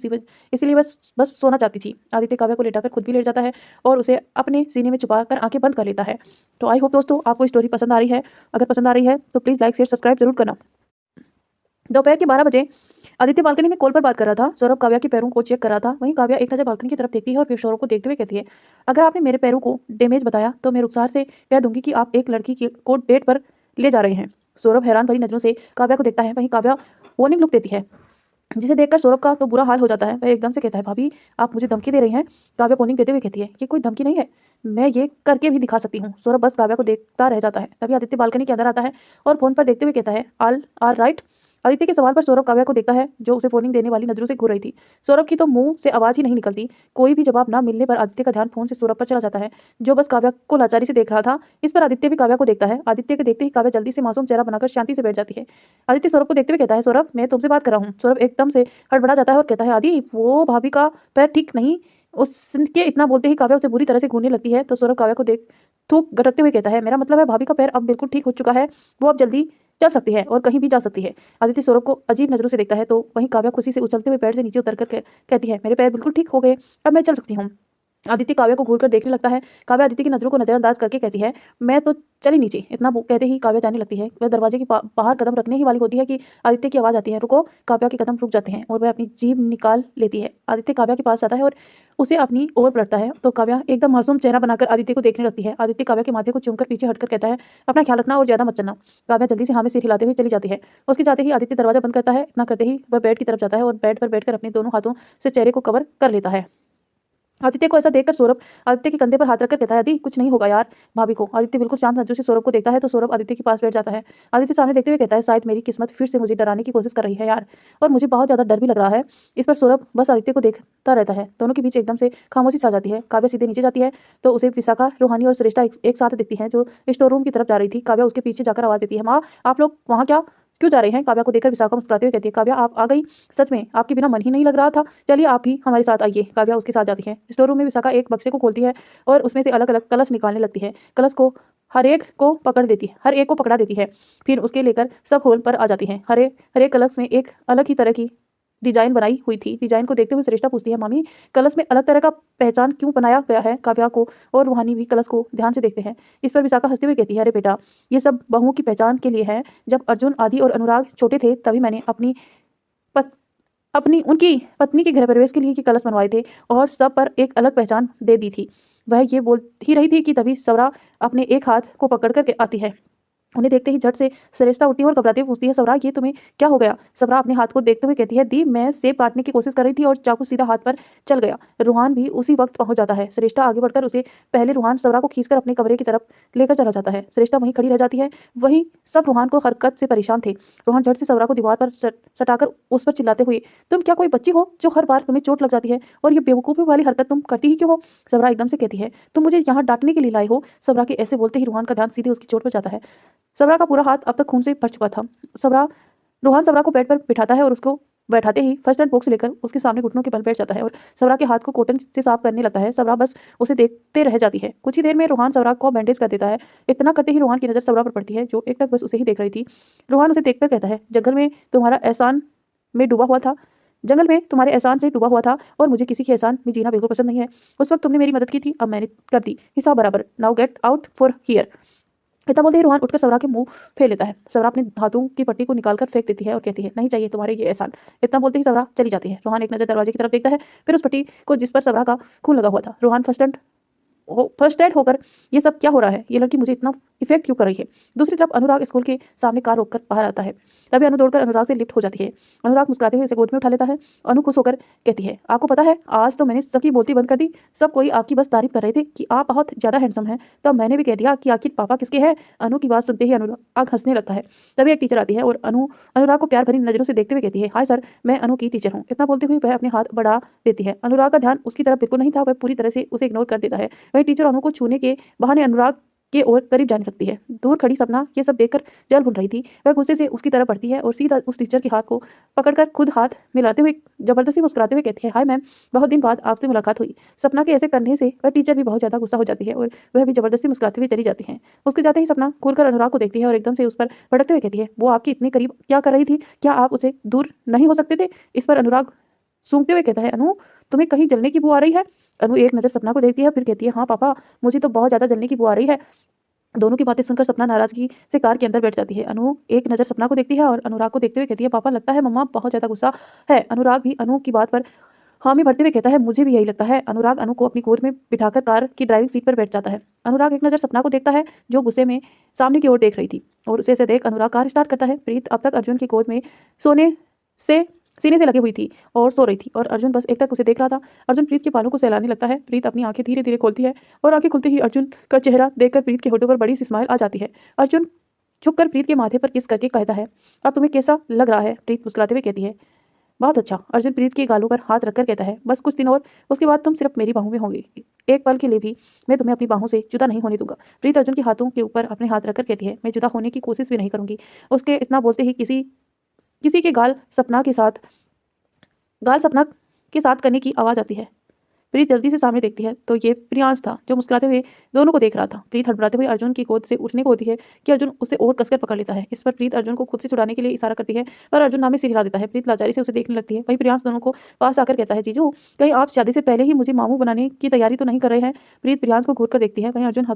इसलिए बस सोना चाहती थी। आदित्य काव्या को लेटाकर खुद भी लेट जाता है और उसे अपने सीने में छुपा कर आंखें बंद कर लेता है। तो आई होप दोस्तों आपको स्टोरी पसंद आ रही है। अगर पसंद आ रही है तो प्लीज लाइक शेयर सब्सक्राइब जरूर करना। दोपहर के 12 बजे आदित्य बालकनी में कॉल पर बात कर रहा था। सौरभ काव्या के पैरों को चेक कर रहा था। वहीं काव्या एक नजर बालकनी की तरफ देखती है और फिर सौरभ को देखते हुए कहती है, अगर आपने मेरे पैरों को डैमेज बताया तो मैं रुखसार से कह दूंगी कि आप एक लड़की को डेट पर ले जा रहे हैं। सौरभ हैरान भरी नजरों से काव्या को देखता है। वहीं काव्या वार्निंग लुक देती है, जिसे देखकर सौरभ का तो बुरा हाल हो जाता है। वह एकदम से कहता है, भाभी आप मुझे धमकी दे रही हैं। काव्या वार्निंग देते हुए कहती है, ये कोई धमकी नहीं है, मैं ये करके भी दिखा सकती हूँ। सौरभ बस काव्या को देखता रह जाता है। तभी आदित्य बालकनी के अंदर आता है और फोन पर देखते हुए कहता है, ऑल राइट। आदित्य के सवाल पर सौरभ काव्या को देखता है, जो उसे वार्निंग देने वाली नजरों से घूर रही थी। सौरभ की तो मुंह से आवाज ही नहीं निकलती। कोई भी जवाब ना मिलने पर आदित्य का ध्यान फोन से सौरभ पर चला जाता है, जो बस काव्या को लाचारी से देख रहा था। इस पर आदित्य भी काव्या को देखता है। आदित्य के देखते ही काव्या जल्दी से मासूम चेहरा बनाकर शांति से बैठ जाती है। आदित्य सौरभ को देखते हुए कहता है, सौरभ मैं तुमसे बात कर रहा हूँ। सौरभ एकदम से हड़बड़ा जाता है और कहता है, आदि वो भाभी का पैर ठीक नहीं। उसके इतना बोलते ही काव्या उसे बुरी तरह से घूरने लगती है। तो सौरभ काव्या को देख थूक गटकते हुए कहता है, मेरा मतलब है भाभी का पैर अब बिल्कुल ठीक हो चुका है, वो अब जल्दी चल सकती है और कहीं भी जा सकती है। आदित्य सौरभ को अजीब नजरों से देखता है। तो वहीं काव्या खुशी से उछलते हुए पैर से नीचे उतरकर कहती है, मेरे पैर बिल्कुल ठीक हो गए, अब मैं चल सकती हूँ। आदित्य काव्या को घूरकर देखने लगता है। काव्या आदित्य की नजरों को नजरअंदाज करके कहती है, मैं तो चली नीचे। इतना कहते ही काव्या जाने लगती है। वह दरवाजे के बाहर कदम रखने ही वाली होती है कि आदित्य की आवाज आती है, रुको। काव्या के कदम रुक जाते हैं और वह अपनी जीभ निकाल लेती है। आदित्य काव्या के पास आता है और उसे अपनी ओर पलटता है। तो काव्या एकदम मासूम चेहरा बनाकर आदित्य को देखने लगती है। आदित्य काव्या के माथे को चूमकर पीछे हटकर कहता है, अपना ख्याल रखना और ज्यादा मत चलना। काव्या जल्दी से हाँ में सिर हिलाते हुए चली जाती है। उसके जाते ही आदित्य दरवाजा बंद करता है। इतना करते ही वह बेड की तरफ जाता है और बेड पर बैठकर अपने दोनों हाथों से चेहरे को कवर कर लेता है। आदित्य को ऐसा देखकर सौरभ आदित्य के कंधे पर हाथ रखकर कहता है, आदि कुछ नहीं होगा यार भाभी को। आदित्य बिल्कुल शांत नजरों से सौरभ को देखता है। तो सौरभ आदित्य के पास बैठ जाता है। आदित्य सामने देखते हुए कहता है, शायद मेरी किस्मत फिर से मुझे डराने की कोशिश कर रही है यार, और मुझे बहुत ज्यादा डर भी लग रहा है। इस पर सौरभ बस आदित्य को देखता रहता है। दोनों के बीच एकदम से खामोशी छा जाती है। काव्या सीधे नीचे जाती है तो उसे विशाखा, रोहानी और श्रेष्ठा एक साथ दिखती है, जो स्टोर रूम की तरफ जा रही थी। काव्या उसके पीछे जाकर आवाज देती है, माँ आप लोग वहाँ क्यों जा रहे हैं। काव्या को देखकर विशाखा मुस्कुराते हुए कहती है, काव्या आप आ गई, सच में आपके बिना मन ही नहीं लग रहा था, चलिए आप भी हमारे साथ आइए। काव्या उसके साथ जाती है। स्टोर रूम में विशाखा एक बक्से को खोलती है और उसमें से अलग अलग कलश निकालने लगती है। कलश को हर एक को पकड़ा देती है। फिर उसके लेकर सब होल पर आ जाती है। हर एक कलश में एक अलग ही तरह की डिजाइन बनाई हुई थी। डिजाइन को देखते हुए श्रेष्ठा पूछती है, मामी कलश में अलग तरह का पहचान क्यों बनाया गया है। काव्या को और रूहानी भी कलश को ध्यान से देखते हैं। इस पर विशाखा हंसते हुए कहती है, अरे बेटा ये सब बहुओं की पहचान के लिए है। जब अर्जुन, आदि और अनुराग छोटे थे तभी मैंने अपनी अपनी उनकी पत्नी के गृह प्रवेश के लिए के कलश बनवाए थे और सब पर एक अलग पहचान दे दी थी। वह ये बोल ही रही थी कि तभी सवरा अपने एक हाथ को पकड़ कर के आती है। उन्हें देखते ही झट से श्रेष्ठा उठती है और घबराते हुए पूछती है, सवरा ये तुम्हें क्या हो गया? सवरा अपने हाथ को देखते हुए कहती है, दी मैं सेब काटने की कोशिश कर रही थी और चाकू सीधा हाथ पर चल गया। रूहान भी उसी वक्त पहुंच जाता है। श्रेष्ठा आगे बढ़कर उसे पहले रूहान सवरा को खींचकर अपने कमरे की तरफ लेकर चला जाता है। श्रेष्ठा वहीं खड़ी रह जाती है। वहीं सब रूहान को हरकत से परेशान थे। रूहान झट से सवरा को दीवार पर सटाकर उस पर चिल्लाते हुए, तुम क्या कोई बच्ची हो जो हर बार तुम्हें चोट लग जाती है और ये बेवकूफ़ी वाली हरकत तुम करती ही क्यों हो? सवरा एकदम से कहती है, तुम मुझे यहाँ डांटने के लिए लाई हो? सवरा के ऐसे बोलते ही रूहान का ध्यान सीधे उसकी चोट पर जाता है। सवरा का पूरा हाथ अब तक खून से भर चुका था। रूहान सवरा को बेड पर बिठाता है और उसको बैठाते ही फर्स्ट एड बॉक्स लेकर उसके सामने घुटनों के बल बैठ जाता है और सवरा के हाथ को कॉटन से साफ करने लगता है। सवरा बस उसे देखते रह जाती है। कुछ ही देर में रूहान सवरा को बैंडेज कर देता है। इतना करते ही रूहान की नज़र सवरा पर पड़ती है जो एकटक बस उसे ही देख रही थी। रूहान उसे देखकर कहता है, जंगल में तुम्हारा एहसान में डूबा हुआ था जंगल में तुम्हारे एहसान से डूबा हुआ था और मुझे किसी के एहसान में जीना बिल्कुल पसंद नहीं है। उस वक्त तुमने मेरी मदद की थी, अब मैंने कर दी, हिसाब बराबर। Now get out for here. इतना बोलते ही रूहान उठकर सवरा के मुंह फेर लेता है। सवरा अपने धातु की पट्टी को निकालकर फेंक देती है और कहती है, नहीं चाहिए तुम्हारे ये एहसान। इतना बोलते ही सवरा चली जाती है। रूहान एक नज़र दरवाजे की तरफ देखता है, फिर उस पट्टी को जिस पर सवरा का खून लगा हुआ था। रूहान फर्स्ट एड होकर ये सब क्या हो रहा है? ये लड़की मुझे इतना इफेक्ट क्यों कर रही है? दूसरी तरफ अनुराग स्कूल के सामने कार रोककर बाहर आता है। तभी अनु दौड़कर अनुराग से लिफ्ट हो जाती है। अनुराग मुस्कुराते हुए उसे गोद में उठा लेता है। अनु खुश होकर कहती है, आपको पता है आज तो मैंने सबकी बोलती बंद कर दी। सब कोई आपकी बस तारीफ कर रहे थे कि आप बहुत ज़्यादा हैंडसम हैं, तब मैंने भी कह दिया कि आखिर पापा किसके हैं। अनु की बात सुनते ही अनुराग हंसने लगता है। तभी एक टीचर आती है और अनुराग को प्यार भरी नजरों से देखते हुए कहती है, हाय सर, मैं अनु की टीचर हूँ। इतना बोलते हुए वह अपने हाथ बढ़ा देती है। अनुराग का ध्यान उसकी तरफ बिल्कुल नहीं था। वह पूरी तरह से उसे इग्नोर कर देता है। वही टीचर अनु को छूने के बहाने अनुराग के ओर करीब जाने लगती है। दूर खड़ी सपना ये सब देखकर जल भुन रही थी। वह गुस्से से उसकी तरफ बढ़ती है और सीधा उस टीचर के हाथ को पकड़कर खुद हाथ मिलाते हुए जबरदस्ती मुस्कुराते हुए कहती है, हाय मैम, बहुत दिन बाद आपसे मुलाकात हुई। सपना के ऐसे करने से वह टीचर भी बहुत ज़्यादा गुस्सा हो जाती है और वह भी जबरदस्ती मुस्कुराते हुए चली जाती है। उसके जाते ही सपना खुलकर अनुराग को देखती है और एकदम से उस पर भड़कते हुए कहती है, वो आपके इतने करीब क्या कर रही थी? क्या आप उसे दूर नहीं हो सकते थे? इस पर अनुराग सूंघते हुए कहता है, अनु, तुम्हें कहीं जलने की बू आ रही है? अनु एक नज़र सपना को देखती है, फिर कहती है, हाँ पापा, मुझे तो बहुत ज़्यादा जलने की बू आ रही है। दोनों की बातें सुनकर सपना नाराजगी से कार के अंदर बैठ जाती है। अनु एक नज़र सपना को देखती है और अनुराग को देखते हुए कहती है, पापा, लगता है मम्मा बहुत ज़्यादा गुस्सा है। अनुराग भी अनु की बात पर हामी भरते हुए कहता है, मुझे भी यही लगता है। अनुराग अनु को अपनी गोद में बिठाकर कार की ड्राइविंग सीट पर बैठ जाता है। अनुराग एक नज़र सपना को देखता है जो गुस्से में सामने की ओर देख रही थी और उसे ऐसे देख अनुराग कार स्टार्ट करता है। प्रीत अब तक अर्जुन की गोद में सोने से सीने से लगी हुई थी और सो रही थी और अर्जुन बस एकटक उसे देख रहा था। अर्जुन प्रीत के बालों को सहलाने लगता है। प्रीत अपनी आंखें धीरे धीरे खोलती है और आंखें खुलते ही अर्जुन का चेहरा देखकर प्रीत के होठों पर बड़ी सी स्माइल आ जाती है। अर्जुन झुककर प्रीत के माथे पर किस करके कहता है, अब तुम्हें कैसा लग रहा है? प्रीत मुस्कुराते हुए कहती है, बहुत अच्छा। अर्जुन प्रीत के गालों पर हाथ रखकर कहता है, बस कुछ दिन और, उसके बाद तुम सिर्फ मेरी बाहों में होंगी। एक पल के लिए भी मैं तुम्हें अपनी बाहों से जुदा नहीं होने दूंगा। प्रीत अर्जुन के हाथों के ऊपर अपने हाथ रखकर कहती है, मैं जुदा होने की कोशिश भी नहीं करूंगी। उसके इतना बोलते ही किसी किसी के गाल सपना के साथ करने की आवाज़ आती है। प्रीत जल्दी से सामने देखती है तो ये प्रियांश था जो मुस्कुराते हुए दोनों को देख रहा था। प्रीत हड़बड़ाते हुए अर्जुन की गोद से उठने को होती है कि अर्जुन उसे और कसकर पकड़ लेता है। इस पर प्रीत अर्जुन को खुद से छुड़ाने के लिए इशारा करती है पर अर्जुन नामे सिर हिला देता है। प्रीत लाचारी से उसे देखने लगती है। वहीं प्रियांश दोनों को पास आकर कहता है, जीजू, कहीं आप शादी से पहले ही मुझे मामू बनाने की तैयारी तो नहीं कर रहे हैं? प्रीत प्रियांश को घूर कर देखती है। वहीं अर्जुन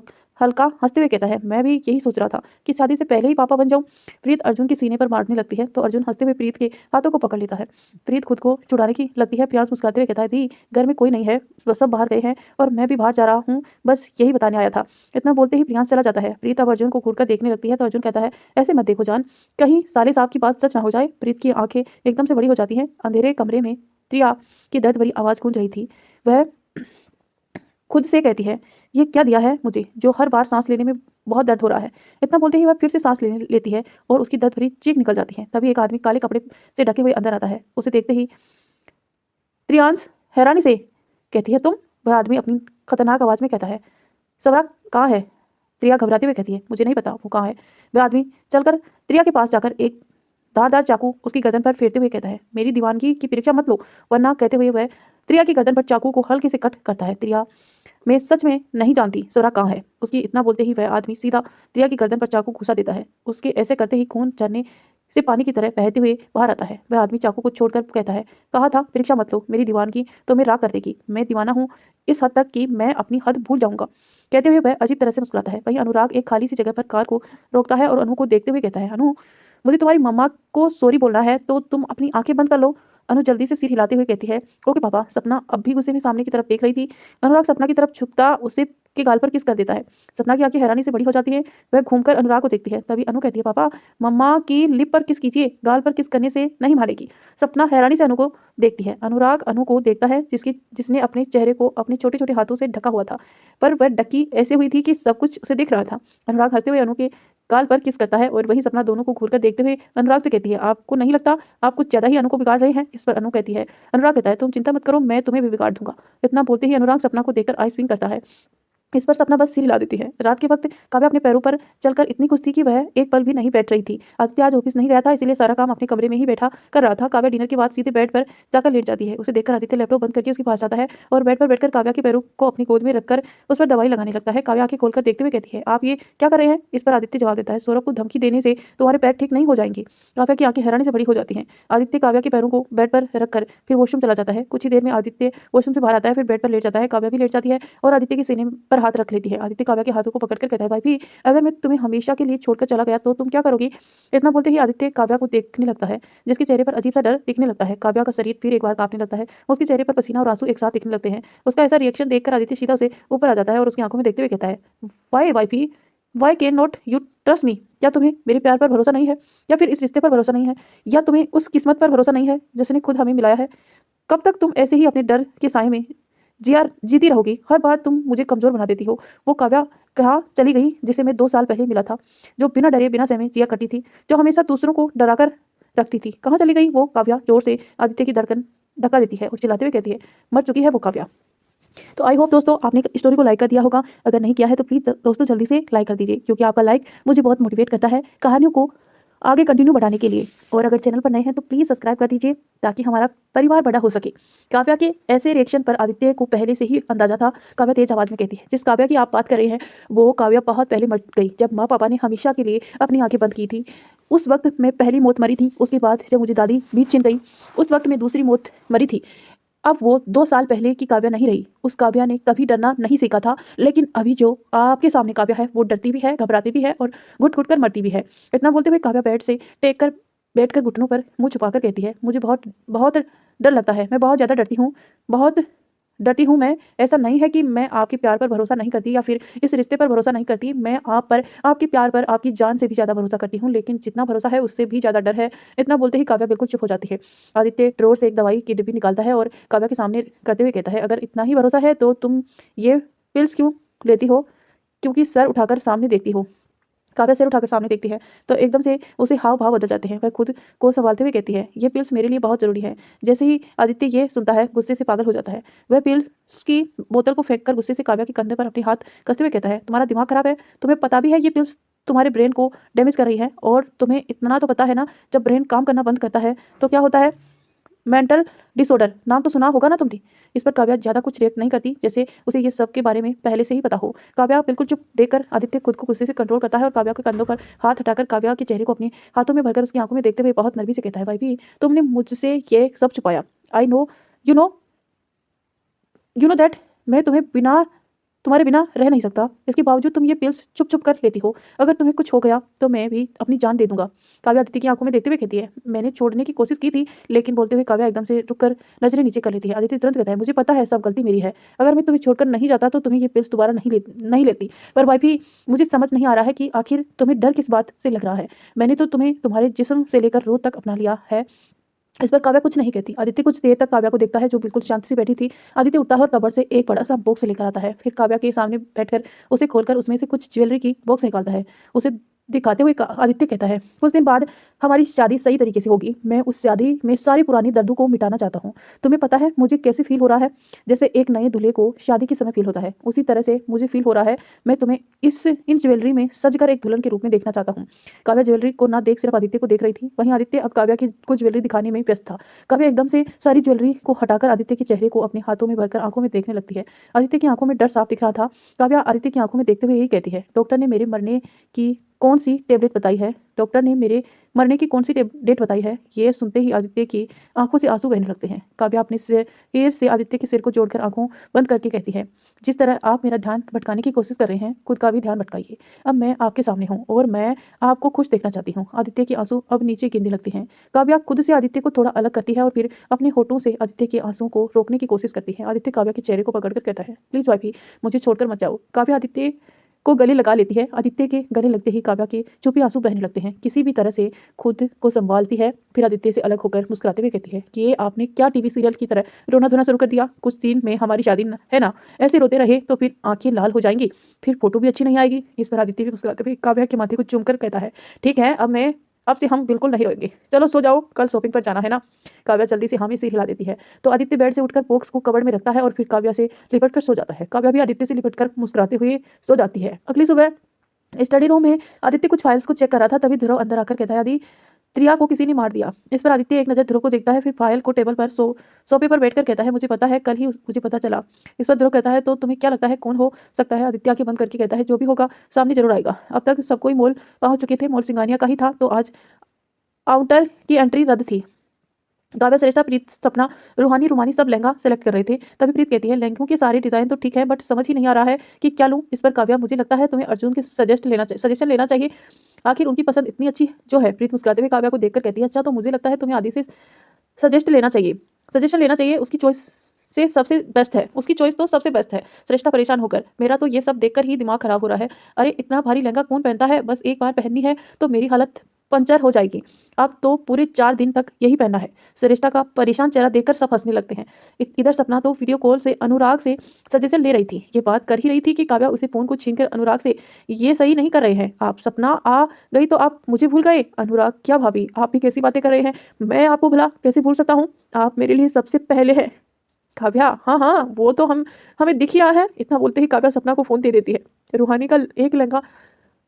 हल्का हंसते हुए कहता है, मैं भी यही सोच रहा था कि शादी से पहले ही पापा बन जाऊं। प्रीत अर्जुन के सीने पर मारने लगती है तो अर्जुन हंसते हुए प्रीत के हाथों को पकड़ लेता है। प्रीत खुद को छुड़ाने की लगती है। प्रियांश मुस्कुराते हुए कहता है, दी, घर में कोई नहीं है, सब बाहर गए हैं और मैं भी बाहर जा रहा हूँ, बस यही बताने आया था। इतना बोलते ही प्रियांश चला जाता है। प्रीत अब अर्जुन को घूरकर देखने लगती है तो अर्जुन कहता है, ऐसे मत देखो जान, कहीं साले साहब की बात सच ना हो जाए। प्रीत की आंखें एकदम से बड़ी हो जाती हैं। अंधेरे कमरे में प्रिया की दर्द भरी आवाज़ गूंज रही थी। वह खुद से कहती है, ये क्या दिया है मुझे जो हर बार सांस लेने में बहुत दर्द हो रहा है। इतना बोलते ही वह फिर से सांस लेती है और उसकी दर्द भरी चीख निकल जाती है। तभी एक आदमी काले कपड़े से ढके हुए अंदर आता है। उसे देखते ही प्रियांश हैरानी से कहती है, तुम? वह आदमी अपनी खतरनाक आवाज़ में कहता है, सवरा कहाँ है? प्रिया घबराते हुए कहती है, मुझे नहीं पता वो कहाँ है। वह आदमी चलकर प्रिया के पास जाकर एक धारदार चाकू उसकी गर्दन पर फेरते हुए कहता है, मेरी दीवानगी की परीक्षा मत लो वरना। कहते हुए वह प्रिया की गर्दन पर चाकू को हल्के से कट करता है। प्रिया, मैं सच में नहीं जानती सवरा कहाँ है। उसकी इतना बोलते ही वह आदमी सीधा प्रिया की गर्दन पर चाकू घुसा देता है। उसके ऐसे करते ही खून झरने से पानी की तरह बहते हुए बाहर आता है। वह आदमी चाकू को छोड़कर कहता है, कहा था परीक्षा मत लो, मेरी दीवानगी तो मैं राख कर देगी। मैं दीवाना हूँ इस हद तक कि मैं अपनी हद भूल जाऊंगा। कहते हुए वह अजीब तरह से मुस्कुराता है। वहीं अनुराग एक खाली सी जगह पर कार को रोकता है और अनु को देखते हुए कहता है, अनु, मुझे तुम्हारी मम्मा को सॉरी बोलना है तो तुम अपनी आंखें बंद कर लो। अनु जल्दी से सिर हिलाते हुए कहती है, ओके पापा। सपना अब भी गुस्से में सामने की तरफ देख रही थी। अनुराग सपना की तरफ झुकता उसे के गाल पर किस कर देता है। सपना की आंखें हैरानी से बड़ी हो जाती हैं। वह घूमकर अनुराग को देखती है। तभी अनु कहती है, पापा मम्मा की लिप पर किस कीजिए, गाल पर किस करने से नहीं मारेगी। सपना हैरानी से अनु को देखती है। अनुराग अनु को देखता है जिसने अपने चेहरे को अपने छोटे छोटे हाथों से ढका हुआ था, पर वह ढकी ऐसे हुई थी कि सब कुछ उसे दिख रहा था। अनुराग हंसते हुए अनु के गाल पर किस करता है और वही सपना दोनों को घूरकर देखते हुए अनुराग से कहती है, आपको नहीं लगता आप कुछ ज्यादा ही अनु को बिगाड़ रहे हैं। इस पर अनु कहती है, अनुराग कहता है, तुम चिंता मत करो, मैं तुम्हें भी बिगाड़ दूंगा। इतना बोलते ही अनुराग सपना को देखकर आइस पिंग करता है। इस पर सपना बस सिर हिला देती है। रात के वक्त काव्या अपने पैरों पर चलकर इतनी खुश थी कि वह एक पल भी नहीं बैठ रही थी। आदित्य आज ऑफिस नहीं गया था, इसलिए सारा काम अपने कमरे में ही बैठा कर रहा था। काव्या डिनर के बाद सीधे बेड पर जाकर लेट जाती है। उसे देखकर आदित्य लैपटॉप बंद करके उसके पास आता है और बेड पर बैठकर काव्या के पैरों को अपनी गोद में रखकर उस पर दवाई लगाने लगता है। काव्या आंखें खोलकर देखते हुए कहती है, आप ये क्या कर रहे हैं। इस पर आदित्य जवाब देता है, सौरभ को धमकी देने से तुम्हारे पैर ठीक नहीं हो जाएंगे। काव्या की आंखें हैरानी से बड़ी हो जाती हैं। आदित्य काव्या के पैरों को बेड पर रखकर फिर वॉशरूम चला जाता है। कुछ ही देर में आदित्य वॉशरूम से बाहर आता है, फिर बेड पर लेट जाता है। काव्या भी लेट जाती है और आदित्य के सीने पर हाथ रख लेती है। आदित्य काव्या के हाथों को पकड़कर कहता है, भाई भी अगर मैं तुम्हें हमेशा के लिए छोड़कर चला गया तो तुम क्या करोगी। इतना बोलते ही आदित्य काव्या को देखने लगता है, जिसके चेहरे पर अजीब सा डर दिखने लगता है। काव्या का शरीर फिर एक बार कांपने लगता है। उसके चेहरे पर पसीना और आंसू एक साथ दिखने लगते हैं। उसका ऐसा रिएक्शन देखकर आदित्य सीधा उसे ऊपर आ जाता है और उसकी आंखों में देखते हुए कहता है, why wifey, why can not you trust me. क्या तुम्हें मेरे प्यार पर भरोसा नहीं है, या फिर इस रिश्ते पर भरोसा नहीं है, या तुम्हें उस किस्मत पर भरोसा नहीं है जिसने खुद हमें मिलाया है। कब तक तुम ऐसे ही अपने डर के साए में जीती रहोगी। हर बार तुम मुझे कमजोर बना देती हो। वो काव्या कहाँ चली गई जिसे मैं 2 साल पहले मिला था, जो बिना डरे बिना सहमे जिया करती थी, जो हमेशा दूसरों को डराकर रखती थी। कहाँ चली गई वो काव्या। जोर से आदित्य की धड़कन धक्का देती है और चिल्लाते हुए कहती है, मर चुकी है वो काव्या। तो आई होप दोस्तों आपने स्टोरी को लाइक कर दिया होगा। अगर नहीं किया है तो प्लीज़ दोस्तों जल्दी से लाइक कर दीजिए, क्योंकि आपका लाइक मुझे बहुत मोटिवेट करता है कहानियों को आगे कंटिन्यू बढ़ाने के लिए। और अगर चैनल पर नए हैं तो प्लीज़ सब्सक्राइब कर दीजिए ताकि हमारा परिवार बड़ा हो सके। काव्या के ऐसे रिएक्शन पर आदित्य को पहले से ही अंदाजा था। काव्या तेज आवाज़ में कहती है, जिस काव्या की आप बात कर रहे हैं वो काव्या बहुत पहले मर गई, जब माँ पापा ने हमेशा के लिए अपनी आंखें बंद की थी। उस वक्त मैं पहली मौत मरी थी। उसके बाद जब मुझे दादी बीच छिन गई उस वक्त मैं दूसरी मौत मरी थी। अब वो 2 साल पहले की काव्या नहीं रही। उस काव्या ने कभी डरना नहीं सीखा था, लेकिन अभी जो आपके सामने काव्या है वो डरती भी है, घबराती भी है और घुट घुट कर मरती भी है। इतना बोलते हुए काव्या बेड से बैठकर घुटनों पर मुंह छुपाकर कहती है, मुझे बहुत बहुत डर लगता है, मैं बहुत ज़्यादा डरती हूँ, बहुत डरती हूँ मैं। ऐसा नहीं है कि मैं आपके प्यार पर भरोसा नहीं करती या फिर इस रिश्ते पर भरोसा नहीं करती। मैं आप पर, आपके प्यार पर, आपकी जान से भी ज़्यादा भरोसा करती हूँ, लेकिन जितना भरोसा है उससे भी ज़्यादा डर है। इतना बोलते ही काव्या बिल्कुल चुप हो जाती है। आदित्य ड्रॉर से एक दवाई की डिब्बी निकालता है और काव्या के सामने करते हुए कहता है, अगर इतना ही भरोसा है तो तुम ये पिल्स क्यों लेती हो, क्योंकि सर उठाकर सामने देखती हो। काव्या सिर उठाकर सामने देखती है तो एकदम से उसे हाव भाव बदल जाते हैं। वह खुद को संभालते हुए कहती है, ये पिल्स मेरे लिए बहुत ज़रूरी है। जैसे ही आदित्य ये सुनता है गुस्से से पागल हो जाता है। वह पिल्स की बोतल को फेंककर गुस्से से काव्या के कंधे पर अपने हाथ कसते हुए कहता है, तुम्हारा दिमाग खराब है, तुम्हें पता भी है ये पिल्स तुम्हारे ब्रेन को डैमेज कर रही है, और तुम्हें इतना तो पता है ना, जब ब्रेन काम करना बंद करता है तो क्या होता है, मेंटल डिसऑर्डर। नाम तो सुना होगा ना तुमने। इस पर काव्या ज़्यादा कुछ रिएक्ट नहीं करती, जैसे उसे ये सब के बारे में पहले से ही पता हो। काव्या बिल्कुल चुप देखकर आदित्य खुद को गुस्से से कंट्रोल करता है और काव्या के कंधों पर हाथ हटाकर काव्या के चेहरे को अपने हाथों में भरकर उसकी आंखों में देखते हुए बहुत नर्मी से कहता है, भाई भी तुमने मुझसे ये सब छुपाया। I know you know you know that मैं तुम्हारे बिना रह नहीं सकता। इसके बावजूद तुम ये पिल्स चुप चुप कर लेती हो। अगर तुम्हें कुछ हो गया तो मैं भी अपनी जान दे दूंगा। काव्या आदित्य की आंखों में देखते हुए कहती है, मैंने छोड़ने की कोशिश की थी, लेकिन बोलते हुए काव्या एकदम से रुककर नजरें नीचे कर लेती है। आदित्य तुरंत कहता है, मुझे पता है सब गलती मेरी है। अगर मैं तुम्हें छोड़कर नहीं जाता तो तुम्हें ये पिल्स दोबारा नहीं लेती। पर भाई भी मुझे समझ नहीं आ रहा है कि आखिर तुम्हें डर किस बात से लग रहा है। मैंने तो तुम्हें तुम्हारे जिस्म से लेकर रूह तक अपना लिया है। इस पर काव्या कुछ नहीं कहती। आदित्य कुछ देर तक काव्या को देखता है जो बिल्कुल शांति से बैठी थी। आदित्य उठता है और कबर्ड से एक बड़ा सा बॉक्स लेकर आता है। फिर काव्या के सामने बैठकर उसे खोलकर उसमें से कुछ ज्वेलरी की बॉक्स निकालता है। उसे दिखाते हुए आदित्य कहता है, कुछ दिन बाद हमारी शादी सही तरीके से होगी। मैं उस शादी में सारी पुरानी दर्दों को मिटाना चाहता हूँ। तुम्हें पता है मुझे कैसे फील हो रहा है, जैसे एक नए दूल्हे को शादी के समय फील होता है, उसी तरह से मुझे फील हो रहा है। मैं तुम्हें इन ज्वेलरी में सजकर एक दुल्हन के रूप में देखना चाहता हूँ। काव्या ज्वेलरी को ना देख सिर्फ आदित्य को देख रही थी। वहीं आदित्य अब काव्या की कुछ ज्वेलरी दिखाने में व्यस्त था। काव्या एकदम से सारी ज्वेलरी को हटाकर आदित्य के चेहरे को अपने हाथों में भरकर आंखों में देखने लगती है। आदित्य की आंखों में डर साफ दिख रहा था। काव्या आदित्य की आंखों में देखते हुए यही कहती है, डॉक्टर ने मेरे मरने की कौन सी टेबलेट बताई है, डॉक्टर ने मेरे मरने की कौन सी डेट बताई है? ये सुनते ही आदित्य की आंखों से आंसू बहने लगते हैं। काव्या अपने सिर से आदित्य के सिर को जोड़कर आंखों बंद करके कहती है, जिस तरह आप मेरा ध्यान भटकाने की कोशिश कर रहे हैं, खुद का भी ध्यान भटकाइए। अब मैं आपके सामने हूँ और मैं आपको खुश देखना चाहती हूँ। आदित्य के आंसू अब नीचे गिरने लगते हैं। काव्या खुद से आदित्य को थोड़ा अलग करती है और फिर अपने होठों से आदित्य के आंसू को रोकने की कोशिश करती है। आदित्य काव्या के चेहरे को पकड़कर कहता है, प्लीज वाइफी, मुझे छोड़कर मत जाओ। काव्या आदित्य को गले लगा लेती है। आदित्य के गले लगते ही काव्या के चुपी आंसू बहने लगते हैं। किसी भी तरह से खुद को संभालती है, फिर आदित्य से अलग होकर मुस्कुराते हुए कहती है कि ये आपने क्या टीवी सीरियल की तरह रोना धोना शुरू कर दिया? कुछ सीन में हमारी शादी है ना, ऐसे रोते रहे तो फिर आंखें लाल हो जाएंगी, फिर फोटो भी अच्छी नहीं आएगी। इस पर आदित्य भी मुस्कुराते हुए काव्या के माथे को चूमकर कहता है, ठीक है, अब से हम बिल्कुल नहीं रोएंगे, चलो सो जाओ, कल शॉपिंग पर जाना है ना। काव्या जल्दी से हामी सिर हिला देती है तो आदित्य बेड से उठकर बॉक्स को कबर्ड में रखता है और फिर काव्या से लिपट कर सो जाता है। काव्या भी आदित्य से लिपट कर मुस्कुराते हुए सो जाती है। अगली सुबह स्टडी रूम में आदित्य कुछ फाइल्स को चेक कर रहा था, तभी ध्रुव अंदर आकर कहता है, आदि त्रिया को किसी ने मार दिया। इस पर आदित्य एक नज़र ध्रुव को देखता है, फिर फाइल को टेबल पर सोफे पर बैठकर कहता है, मुझे पता है, कल ही मुझे पता चला। इस पर ध्रुव कहता है, तो तुम्हें क्या लगता है कौन हो सकता है? आदित्य आंखें बंद करके कहता है, जो भी होगा सामने जरूर आएगा। अब तक सब कोई मॉल पहुंच चुके थे, मॉल सिंगानिया का ही था, तो आज आउटर की एंट्री रद्द थी। काव्या, श्रेष्ठा, प्रीत, सपना, रूहानी, रुमानी सब लहंगा सेलेक्ट कर रहे थे। तभी प्रीत कहती है, लहंगों के सारे डिजाइन तो ठीक है, बट समझ ही नहीं आ रहा है कि क्या लूं। इस पर काव्या, मुझे लगता है तुम्हें अर्जुन के सजेशन लेना चाहिए, आखिर उनकी पसंद इतनी अच्छी जो है। प्रीत मुस्कुराते हुए काव्या को देखकर कहती है, अच्छा, तो मुझे लगता है तुम्हें आदि से सजेशन लेना चाहिए, उसकी चॉइस से सबसे बेस्ट है, उसकी चॉइस तो सबसे बेस्ट है। श्रेष्ठा परेशान होकर, मेरा तो ये सब देखकर ही दिमाग खराब हो रहा है। अरे इतना भारी लहंगा कौन पहनता है? बस एक बार पहननी है तो मेरी हालत पंचर हो जाएगी। अब तो पूरे 4 दिन तक यही पहनना है। श्रेष्ठा का परेशान चेहरा देखकर सब हंसने लगते हैं। इधर सपना तो वीडियो कॉल से अनुराग से सजेशन ले रही थी। ये बात कर ही रही थी कि काव्या उसे फोन को छीनकर अनुराग से, ये सही नहीं कर रहे हैं आप, सपना आ गई तो आप मुझे भूल गए। अनुराग, क्या भाभी, आप भी कैसी बातें कर रहे हैं? मैं आपको भला कैसे भूल सकता हूँ? आप मेरे लिए सबसे पहले है। काव्या, हाँ हाँ, वो तो हमें दिख ही रहा है। इतना बोलते ही काव्या सपना को फोन दे देती है। रूहानी का एक लहंगा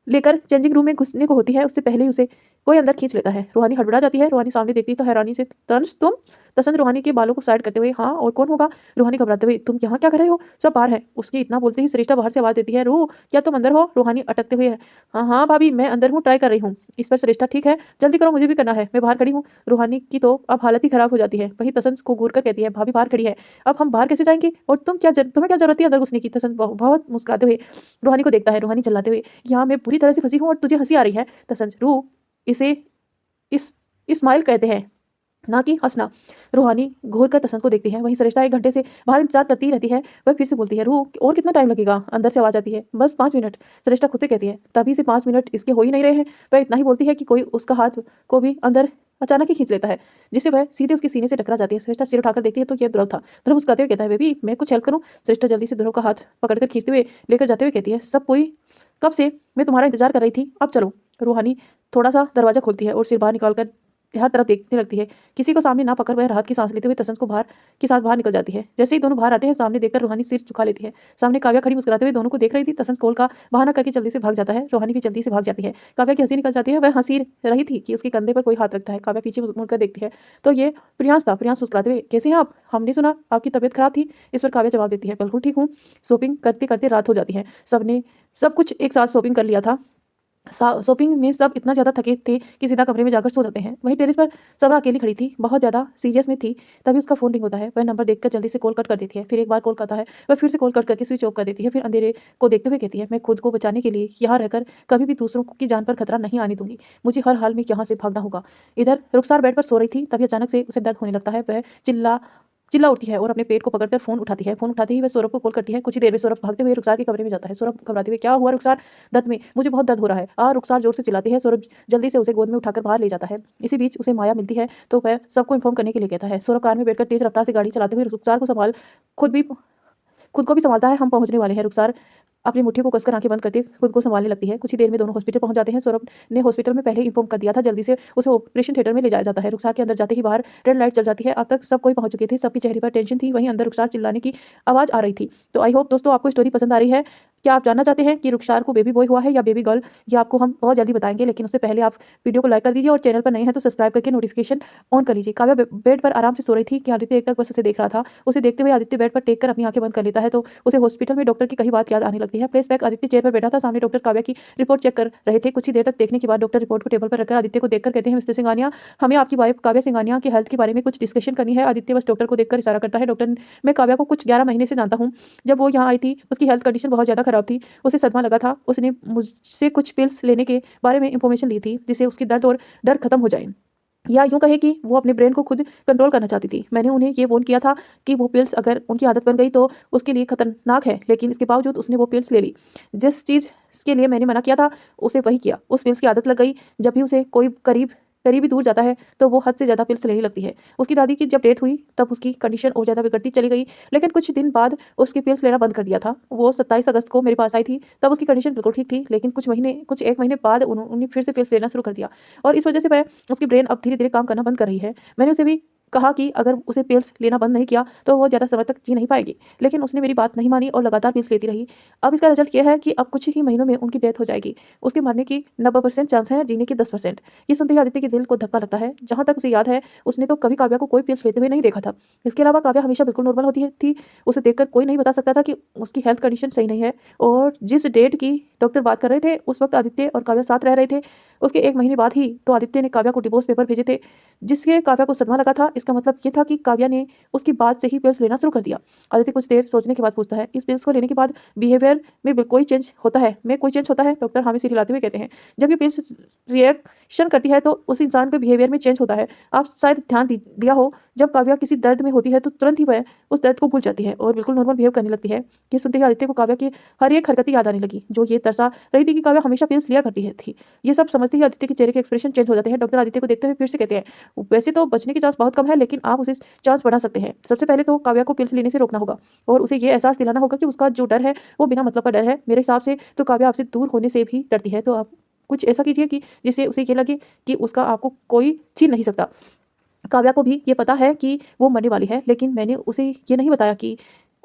लेकर चेंजिंग रूम में घुसने को होती है, उससे पहले ही उसे कोई अंदर खींच लेता है। रूहानी हड़बड़ा जाती है। रूहानी सामने देखती तो हैरानी से, तंज तुम? तसंद रूहानी के बालों को साइड करते हुए, हाँ और कौन होगा? रूहानी घबराते हुए, तुम यहाँ क्या कर रहे हो? सब बाहर है। उसके इतना बोलते ही श्रेष्ठा बाहर से आवाज देती है, रू, क्या तुम अंदर हो? रूहानी अटकते हुए है, हाँ हाँ भाभी, मैं अंदर हूँ, ट्राई कर रही हूँ। इस पर श्रेष्ठा, ठीक है, जल्दी करो, मुझे भी करना है, मैं बाहर खड़ी हूँ। रूहानी की तो अब हालत ही खराब हो जाती है। वहीं तसंद को घूर कर कहती है, भाभी बाहर खड़ी है, अब हम बाहर कैसे जाएंगे? और तुम्हें क्या जरूरत है अंदर घुसने की? तसंद बहुत मुस्कुराते हुए रूहानी को देखता है। रूहानी चिल्लाते हुए, यहाँ मैं पूरी तरह से फंसी हूँ और तुझे हंसी आ रही है। तसंद, रू, इसे इस्माइल कहते हैं, ना कि हंसना। रूहानी घूर कर तसंद को देखती है। वहीं श्रेष्ठा 1 घंटे से बाहर इंतजार करती रहती है। वह फिर से बोलती है, रू, और कितना टाइम लगेगा? अंदर से आवाज आती है, बस 5 मिनट। श्रेष्ठा खुद से कहती है, तभी से 5 मिनट इसके हो ही नहीं रहे हैं। वह इतना ही बोलती है कि कोई उसका हाथ को भी अंदर अचानक ही खींच लेता है, जिससे वह सीधे उसके सीने से टकरा जाती है। श्रेष्ठा सिर उठाकर देखती है तो यह ध्रुव था। ध्रुव मुस्कुराते हुए कहता है, बेबी मैं कुछ हेल्प करूं? श्रेष्ठा जल्दी से ध्रुव का हाथ पकड़कर खींचते हुए लेकर जाते हुए कहती है, सब कोई कब से मैं तुम्हारा इंतजार कर रही थी, अब चलो। रूहानी थोड़ा सा दरवाजा खोलती है और सिर बाहर निकालकर हर तरफ देखने लगती है। किसी को सामने ना पकड़ वह राहत की सांस लेते हुए तसंद को बाहर निकल जाती है। जैसे ही दोनों बाहर आते हैं, सामने देखकर रूहानी सिर झुका लेती है। सामने काव्या खड़ी मुस्कुराते हुए दोनों को देख रही थी। तसंद कॉल का बहाना करके जल्दी से भाग जाता है। रूहानी भी जल्दी से भाग जाती है। काव्या की हंसी निकल जाती है। वह हंसी रही थी कि उसके कंधे पर कोई हाथ रखता है। काव्या पीछे मुड़कर देखती है तो ये प्रियांश था। प्रियांश मुस्कुराते हुए, कैसे हैं आप? हमने सुना आपकी तबीयत खराब थी। इस पर काव्या जवाब देती है, बिल्कुल ठीक हूँ। शॉपिंग करते करते रात हो जाती है। सबने सब कुछ एक साथ शॉपिंग कर लिया था। शॉपिंग में सब इतना ज़्यादा थके थे कि सीधा कमरे में जाकर सो जाते हैं। वहीं टेरेस पर सबरा अकेली खड़ी थी, बहुत ज़्यादा सीरियस में थी। तभी उसका फोन रिंग होता है। वह नंबर देखकर जल्दी से कॉल कट कर देती है। फिर एक बार कॉल करता है, वह फिर से कॉल कट करके स्विच ऑफ कर देती है। फिर अंधेरे को देखते हुए कहती है, मैं खुद को बचाने के लिए यहाँ रहकर कभी भी दूसरों की जान पर खतरा नहीं आने दूंगी। मुझे हर हाल में यहाँ से भागना होगा। इधर रुखसार बेड पर सो रही थी, तभी अचानक से उसे दर्द होने लगता है। वह चिल्ला उठती है और अपने पेट को पकड़कर फोन उठाती है। फोन उठाते ही वह सौरभ को कॉल करती है। कुछ ही देर में सौरभ भागते हुए रुखसार के कमरे में जाता है। सौरभ घबराते हुए, क्या हुआ रुखसार? दर्द में, मुझे बहुत दर्द हो रहा है। रुखसार जोर से चिल्लाती है। सौरभ जल्दी से उसे गोद में उठाकर बाहर ले जाता है। इसी बीच उसे माया मिलती है तो वह सबको इन्फॉर्म करने के लिए कहता है। सौरभ कार में बैठकर तेज रफ्तार से गाड़ी चलाते हुए रुखसार को खुद को भी संभालता है। हम पहुंचने वाले हैं। रुखसार अपनी मुट्ठी को कसकर आंखें बंद करके खुद को संभालने लगती है। कुछ ही देर में दोनों हॉस्पिटल पहुंच जाते हैं। सौरभ ने हॉस्पिटल में पहले इन्फॉर्म कर दिया था। जल्दी से उसे ऑपरेशन थिएटर में ले जाया जाता है। रुखसार के अंदर जाते ही बाहर रेड लाइट जल जाती है। अब तक सब कोई पहुंच चुके थे। सबके चेहरे पर टेंशन थी। वहीं अंदर रुखसार चिल्लाने की आवाज़ आ रही थी। तो आई होप दोस्तों आपको स्टोरी पसंद आ रही है। क्या आप जानना चाहते हैं कि रुखसार को बेबी बॉय हुआ है या बेबी गर्ल? ये आपको हम बहुत जल्दी बताएंगे, लेकिन उससे पहले आप वीडियो को लाइक कर दीजिए और चैनल पर नए हैं तो सब्सक्राइब करके नोटिफिकेशन ऑन कर लीजिए। काव्या बेड पर आराम से सो रही थी कि आदित्य एकटक बस उसे देख रहा था। उसे देखते हुए आदित्य बेड पर टेक कर अपनी आंखें बंद कर लेता है तो उसे हॉस्पिटल में डॉक्टर की कही बात याद आने लगती है। फ्लैशबैक, आदित्य चेयर पर बैठा था, सामने डॉक्टर काव्या की रिपोर्ट चेक कर रहे थे। कुछ ही देर तक देखने के बाद डॉक्टर रिपोर्ट को टेबल पर रखकर आदित्य को देखकर कहते हैं, मिस्टर सिंघानिया, हमें आपकी वाइफ काव्या सिंघानिया की हेल्थ के बारे में कुछ डिस्कशन करनी है। आदित्य बस डॉक्टर को देखकर इशारा करता है। डॉक्टर, मैं काव्या को कुछ 11 महीने से जानता हूँ। जब वो यहाँ आई थी उसकी हेल्थ कंडीशन बहुत ज़्यादा खराब थी। उसे सदमा लगा था। उसने मुझसे कुछ पिल्स लेने के बारे में इंफॉर्मेशन ली थी जिससे उसकी दर्द और डर खत्म हो जाए, या यूँ कहे कि वो अपने ब्रेन को खुद कंट्रोल करना चाहती थी। मैंने उन्हें ये वार्न किया था कि वो पिल्स अगर उनकी आदत बन गई तो उसके लिए खतरनाक है, लेकिन इसके बावजूद उसने वो पिल्स ले ली। जिस चीज़ के लिए मैंने मना किया था उसे वही किया। उस पिल्स की आदत लग गई। जब भी उसे कोई करीबी दूर जाता है तो वो हद से ज़्यादा पिल्स लेने लगती है। उसकी दादी की जब डेथ हुई तब उसकी कंडीशन और ज़्यादा बिगड़ती चली गई, लेकिन कुछ दिन बाद उसकी पिल्स लेना बंद कर दिया था। वो 27 अगस्त को मेरे पास आई थी, तब उसकी कंडीशन बिल्कुल ठीक थी, लेकिन कुछ 1 महीने बाद उन्होंने फिर से पिल्स लेना शुरू कर दिया और इस वजह से वह उसकी ब्रेन अब धीरे धीरे काम करना बंद कर रही है। मैंने उसे भी कहा कि अगर उसे पिल्स लेना बंद नहीं किया तो वो ज़्यादा समय तक जी नहीं पाएगी, लेकिन उसने मेरी बात नहीं मानी और लगातार पिल्स लेती रही। अब इसका रिजल्ट यह है कि अब कुछ ही महीनों में उनकी डेथ हो जाएगी। उसके मरने की 90% चांस है, जीने की 10%। ये सुनते ही आदित्य के दिल को धक्का लगता है। जहाँ तक उसे याद है उसने तो कभी काव्या को कोई पिल्स लेते हुए नहीं देखा था। इसके अलावा काव्या हमेशा बिल्कुल नॉर्मल होती थी। उसे देखकर कोई नहीं बता सकता था कि उसकी हेल्थ कंडीशन सही नहीं है। और जिस डेट की डॉक्टर बात कर रहे थे उस वक्त आदित्य और काव्या साथ रह रहे थे। उसके 1 महीने बाद ही तो आदित्य ने काव्या को डिवोर्स पेपर भेजे थे, जिसके काव्या को सदमा लगा था। इसका मतलब ये था कि काव्या ने उसकी बात से ही पिल्स लेना शुरू कर दिया। आदित्य कुछ देर सोचने के बाद पूछता है, इस पिल्स को लेने के बाद बिहेवियर में कोई चेंज होता है? कोई चेंज होता है? डॉक्टर हामी सिर हिलाते हुए कहते हैं, जब ये पिल्स रिएक्शन करती है तो उस इंसान के बिहेवियर में चेंज होता है। आप शायद ध्यान दिया हो, जब काव्या किसी दर्द में होती है तो तुरंत ही वह उस दर्द को भूल जाती है और बिल्कुल नॉर्मल बिहेव करने लगती है। ये सुनते ही आदित्य को काव्या की हर एक हरकत याद आने लगी, जो ये दर्शा रही थी कि काव्या हमेशा पिल्स लिया करती थी। ये सब समझते ही आदित्य के चेहरे के एक्सप्रेशन चेंज हो जाते हैं। डॉक्टर आदित्य को देखते हुए फिर से कहते हैं, वैसे तो बचने की चांस बहुत कम है, लेकिन आप उसे चांस बढ़ा सकते हैं। सबसे पहले तो काव्या को पिल्स लेने से रोकना होगा और उसे ये एहसास दिलाना होगा कि उसका जो डर है वो बिना मतलब का डर है। मेरे हिसाब से तो काव्या आपसे दूर होने से भी डरती है, तो आप कुछ ऐसा कीजिए कि जिससे उसे ये लगे कि उसका आपको कोई छीन नहीं सकता। काव्या को भी ये पता है कि वो मरने वाली है, लेकिन मैंने उसे ये नहीं बताया कि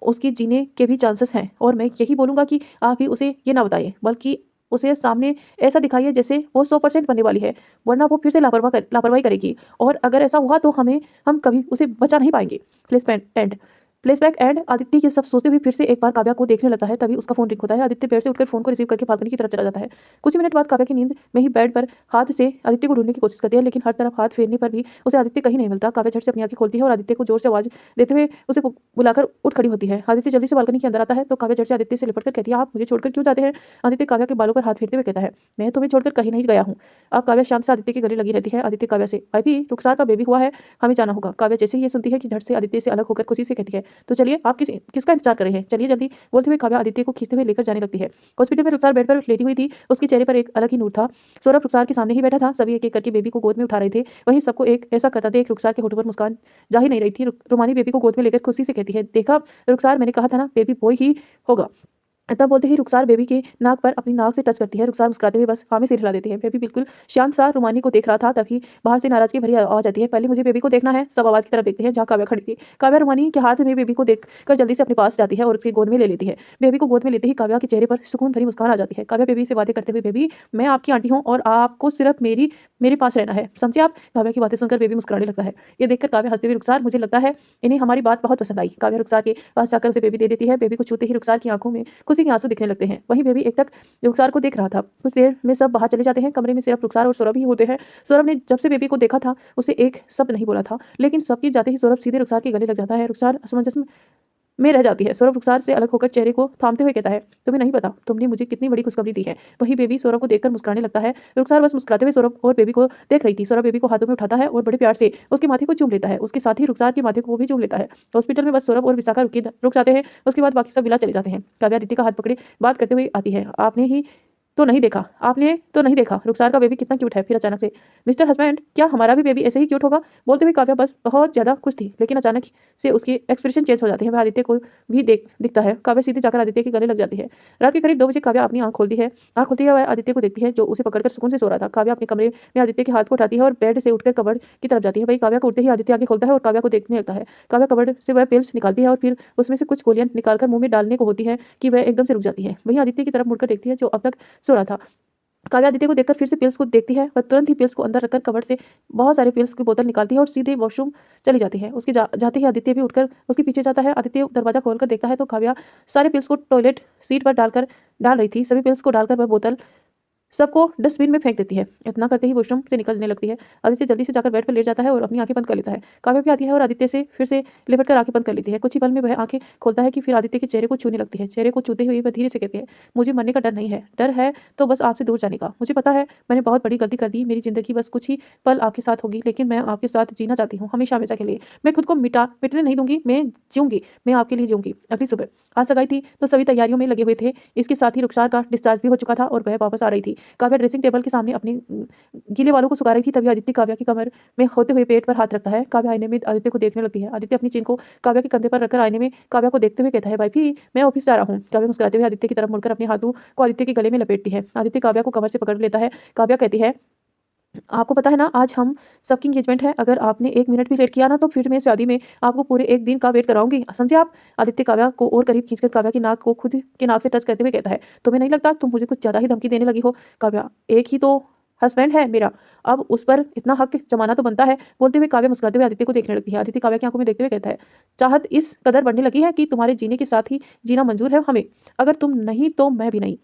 उसके जीने के भी चांसेस हैं, और मैं यही बोलूँगा कि आप भी उसे ये ना बताइए, बल्कि उसे सामने ऐसा दिखाइए जैसे वो 100% मरने वाली है, वरना वो फिर से लापरवाही करेगी और अगर ऐसा हुआ तो हम कभी उसे बचा नहीं पाएंगे। फ्लैशबैक एंड आदित्य ये सब सोचते हुए फिर से एक बार काव्या को देखने लगता है। तभी उसका फोन रिंग होता है। आदित्य बेड से उठकर फोन को रिसीव करके बालकनी की तरफ चला जाता है। कुछ ही मिनट बाद काव्या की नींद में ही बेड पर हाथ से आदित्य को ढूंढने की कोशिश करती है, लेकिन हर तरफ हाथ फेरने पर भी उसे आदित्य कहीं नहीं मिलता। काव्या झट से अपनी आंखें खोलती है और आदित्य को जोर से आवाज देते हुए उसे बुलाकर उठ खड़ी होती है। आदित्य जल्दी से बालकनी के अंदर आता है तो काव्या झट से आदित्य से लिपट कर कहती है, आप मुझे छोड़कर क्यों जाते हैं? आदित्य काव्या के बालों पर हाथ फेरते हुए कहता है, मैं तुम्हें छोड़कर कहीं नहीं गया हूँ। अब काव्या शांत से आदित्य के गले लगी रहती है। आदित्य काव्या से, अभी रुखसार का बेबी हुआ है, हमें जाना होगा। काव्या जैसे ही ये सुनती है कि झट से आदित्य से अलग होकर खुशी से कहती है, तो चलिए, आप किसका इंतजार कर रहे हैं? चलिए जल्दी, बोलते हुए काव्या आदित्य को खींचते हुए लेकर जाने लगती है। हॉस्पिटल में रुखसार बेड पर लेटी हुई थी। उसके चेहरे पर एक अलग ही नूर था। सौरभ रुखसार के सामने ही बैठा था। सभी एक एक करके बेबी को गोद में उठा रहे थे। वहीं सबको एक ऐसा करता देख रुखसार के होठों पर मुस्कान जा ही नहीं रही थी। रुमानी बेबी को गोद में लेकर खुशी से कहती है, देखा रुखसार, मैंने कहा था ना, बेबी बॉय ही होगा। तब बोलते ही रुखसार बेबी के नाक पर अपनी नाक से टच करती है। रुखसार मुस्कुराते हुए बस हाँ में सिर हिला देती है। बेबी बिल्कुल शांत सा रुमानी को देख रहा था। तभी बाहर से नाराजगी भरी आवाज आती है, पहले मुझे बेबी को देखना है। सब आवाज की तरफ देखते हैं जहाँ काव्या खड़ी थी। काव्या रुमानी के हाथ में बेबी को देखकर जल्दी से अपने पास जाती है और उसकी गोद में ले लेती है। बेबी को गोद में लेते ही काव्या के चेहरे पर सुकून भरी मुस्कान आ जाती है। काव्या बेबी से बातें करते हुए, बेबी, मैं आपकी आंटी हूँ और आपको सिर्फ मेरे पास रहना है, समझे आप? काव्या की बातें सुनकर बेबी मुस्कुराने लगता है। ये देखकर काव्या हंसते हुए, रुखसार, मुझे लगता है इन्हें हमारी बात बहुत पसंद आई। काव्या रुखसार के पास जाकर उसे बेबी दे देती है। बेबी को छूते ही रुखसार की आंखों में खुशी के आंसू दिखने लगते हैं। वहीं बेबी एकटक रुखसार को देख रहा था। कुछ देर में सब बाहर चले जाते हैं। कमरे में सिर्फ रुखसार और सौरभ ही होते हैं। सौरभ ने जब से बेबी को देखा था उसे एक शब्द नहीं बोला था, लेकिन सबके जाते ही सौरभ सीधे रुखसार के गले लग जाता है। रुखसार असमंजस में रह जाती है। सौरभ रुखसार से अलग होकर चेहरे को थामते हुए कहता है, तुम्हें नहीं पता तुमने मुझे कितनी बड़ी खुशखबरी दी है। वही बेबी सौरभ को देखकर मुस्कुराने लगता है। रुखसार बस मुस्कुराते हुए सौरभ और बेबी को देख रही थी। सौरभ बेबी को हाथों में उठाता है और बड़े प्यार से उसके माथे को चूम लेता है। उसके साथ ही रुखसार के माथे को वो भी चूम लेता है। हॉस्पिटल में बस सौरभ और विशाखा रुक जाते हैं। उसके बाद बाकी सब विला चले जाते हैं। काव्या आदित्य का हाथ पकड़े बात करते हुए आती है, आपने ही तो नहीं देखा, आपने तो नहीं देखा रुखसार का बेबी कितना क्यूट है। फिर अचानक से, मिस्टर हस्बैंड, क्या हमारा भी बेबी ऐसे ही क्यूट होगा? बोलते हुए काव्या बस बहुत ज़्यादा खुश थी, लेकिन अचानक से उसकी एक्सप्रेशन चेंज हो जाती है। वह आदित्य को भी दिखता है। काव्या सीधे जाकर आदित्य के गले लग जाती है। रात के करीब 2 बजे काव्या अपनी आँख खोलती है। आँख खुलती है, वह आदित्य को देखती है जो उसे पकड़कर सुकून से सो रहा था। काव्या अपने कमरे में आदित्य के हाथ को उठाती है और बेड से उठकर कबर्ड की तरफ जाती है। वही काव्या को उठते ही आदित्य आँखें खोलता है और काव्या को देखने लगता है। काव्या कबर्ड से वह पिल्स निकालती है और फिर उसमें से कुछ गोलियां निकालकर मुंह में डालने को होती है कि वह एकदम से रुक जाती है। वहीं आदित्य की तरफ मुड़कर देखती है जो अब तक सो रहा था। काव्या आदित्य को देखकर फिर से पिल्स को देखती है। वह तुरंत ही पिल्स को अंदर रखकर कबर्ड से बहुत सारे पिल्स की बोतल निकालती है और सीधे वॉशरूम चली जाती है। उसके जाते ही आदित्य भी उठकर उसके पीछे जाता है। आदित्य दरवाजा खोलकर देखता है तो काव्या सारे पिल्स को टॉयलेट सीट पर डाल रही थी। सभी पिल्स को डालकर वह बोतल सबको डस्टबिन में फेंक देती है। इतना करते ही वॉशरूम से निकलने लगती है। आदित्य जल्दी से जाकर बेड पर लेट जाता है और अपनी आंखें बंद कर लेता है। काव्या भी आती है और आदित्य से फिर से लिपट कर आंखें बंद कर लेती है। कुछ ही पल में वह आंखें खोलता है कि फिर आदित्य के चेहरे को छूने लगती है। चेहरे को छूते हुए वह धीरे से कहती है, मुझे मरने का डर नहीं है, डर है तो बस आपसे दूर जाने का। मुझे पता है मैंने बहुत बड़ी गलती कर दी, मेरी जिंदगी बस कुछ ही पल आपके साथ होगी, लेकिन मैं आपके साथ जीना चाहती हूँ, हमेशा हमेशा के लिए। मैं खुद को मिटने नहीं दूंगी, मैं जीऊंगी, मैं आपके लिए जीऊंगी। अगली सुबह आज सगाई थी तो सभी तैयारियों में लगे हुए थे। इसके साथ ही रुखसार का डिस्चार्ज भी हो चुका था और वह वापस आ रही थी। काव्या ड्रेसिंग टेबल के सामने अपनी गीले बालों को सुखा रही थी। तभी आदित्य काव्या की कमर में होते हुए पेट पर हाथ रखता है। काव्या आईने में आदित्य को देखने लगती है। आदित्य अपनी चिन को काव्या के कंधे पर रखकर आईने में काव्या को देखते हुए कहता है, भाई मैं ऑफिस जा रहा हूँ। काव्या मुस्कुराते हुए आदित्य की तरफ मुड़कर अपने हाथों को आदित्य के गले में लपेटती है। आदित्य काव्या को कमर से पकड़ लेता है। काव्या कहती है, आपको पता है ना आज हम सबकी एंगेजमेंट है, अगर आपने 1 मिनट भी लेट किया ना तो फिर मैं शादी में आपको पूरे 1 दिन का वेट कराऊंगी, समझे आप? आदित्य काव्या को और करीब खींचकर काव्या की नाक को खुद के नाक से टच करते हुए कहता है, तुम्हें नहीं लगता तुम मुझे कुछ ज्यादा ही धमकी देने लगी हो? काव्या, एक ही तो हस्बैंड है मेरा, अब उस पर इतना हक जमाना तो बनता है। बोलते हुए काव्या मुस्कुराते हुए आदित्य को देखने लगती है। आदित्य काव्या की आंखों में देखते हुए कहता है, चाहत इस कदर बढ़ने लगी है कि तुम्हारे जीने के साथ ही जीना मंजूर है हमें। अगर तुम नहीं तो मैं भी नहीं।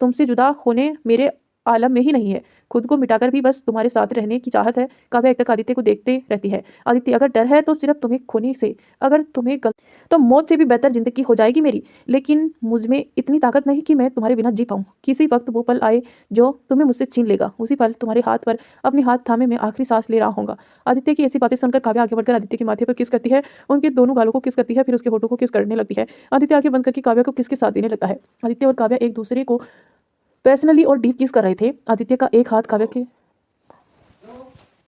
तुमसे जुदा होने मेरे आलम में ही नहीं है, खुद को मिटाकर भी बस तुम्हारे साथ रहने की चाहत है। काव्या एक टक आदित्य को देखते रहती है। आदित्य, अगर डर है तो सिर्फ तुम्हें खोने से, अगर तुम्हें तो मौत से भी बेहतर जिंदगी हो जाएगी मेरी, लेकिन मुझ में इतनी ताकत नहीं कि मैं तुम्हारे बिना जी पाऊँ। किसी वक्त वो पल आए जो तुम्हें मुझसे छीन लेगा, उसी पल तुम्हारे हाथ पर अपने हाथ थामे मैं आखिरी सांस ले रहा होगा। आदित्य की ऐसी बातें सुनकर काव्या आगे बढ़कर आदित्य के माथे पर किस करती है, उनके दोनों गालों को किस करती है, फिर उसके होठों को किस करने लगती है। आदित्य आंखें बंद करके काव्या को किसके साथ देने लगता है। आदित्य और काव्या एक दूसरे को पर्सनली और डीप किस कर रहे थे। आदित्य का एक हाथ काव्या के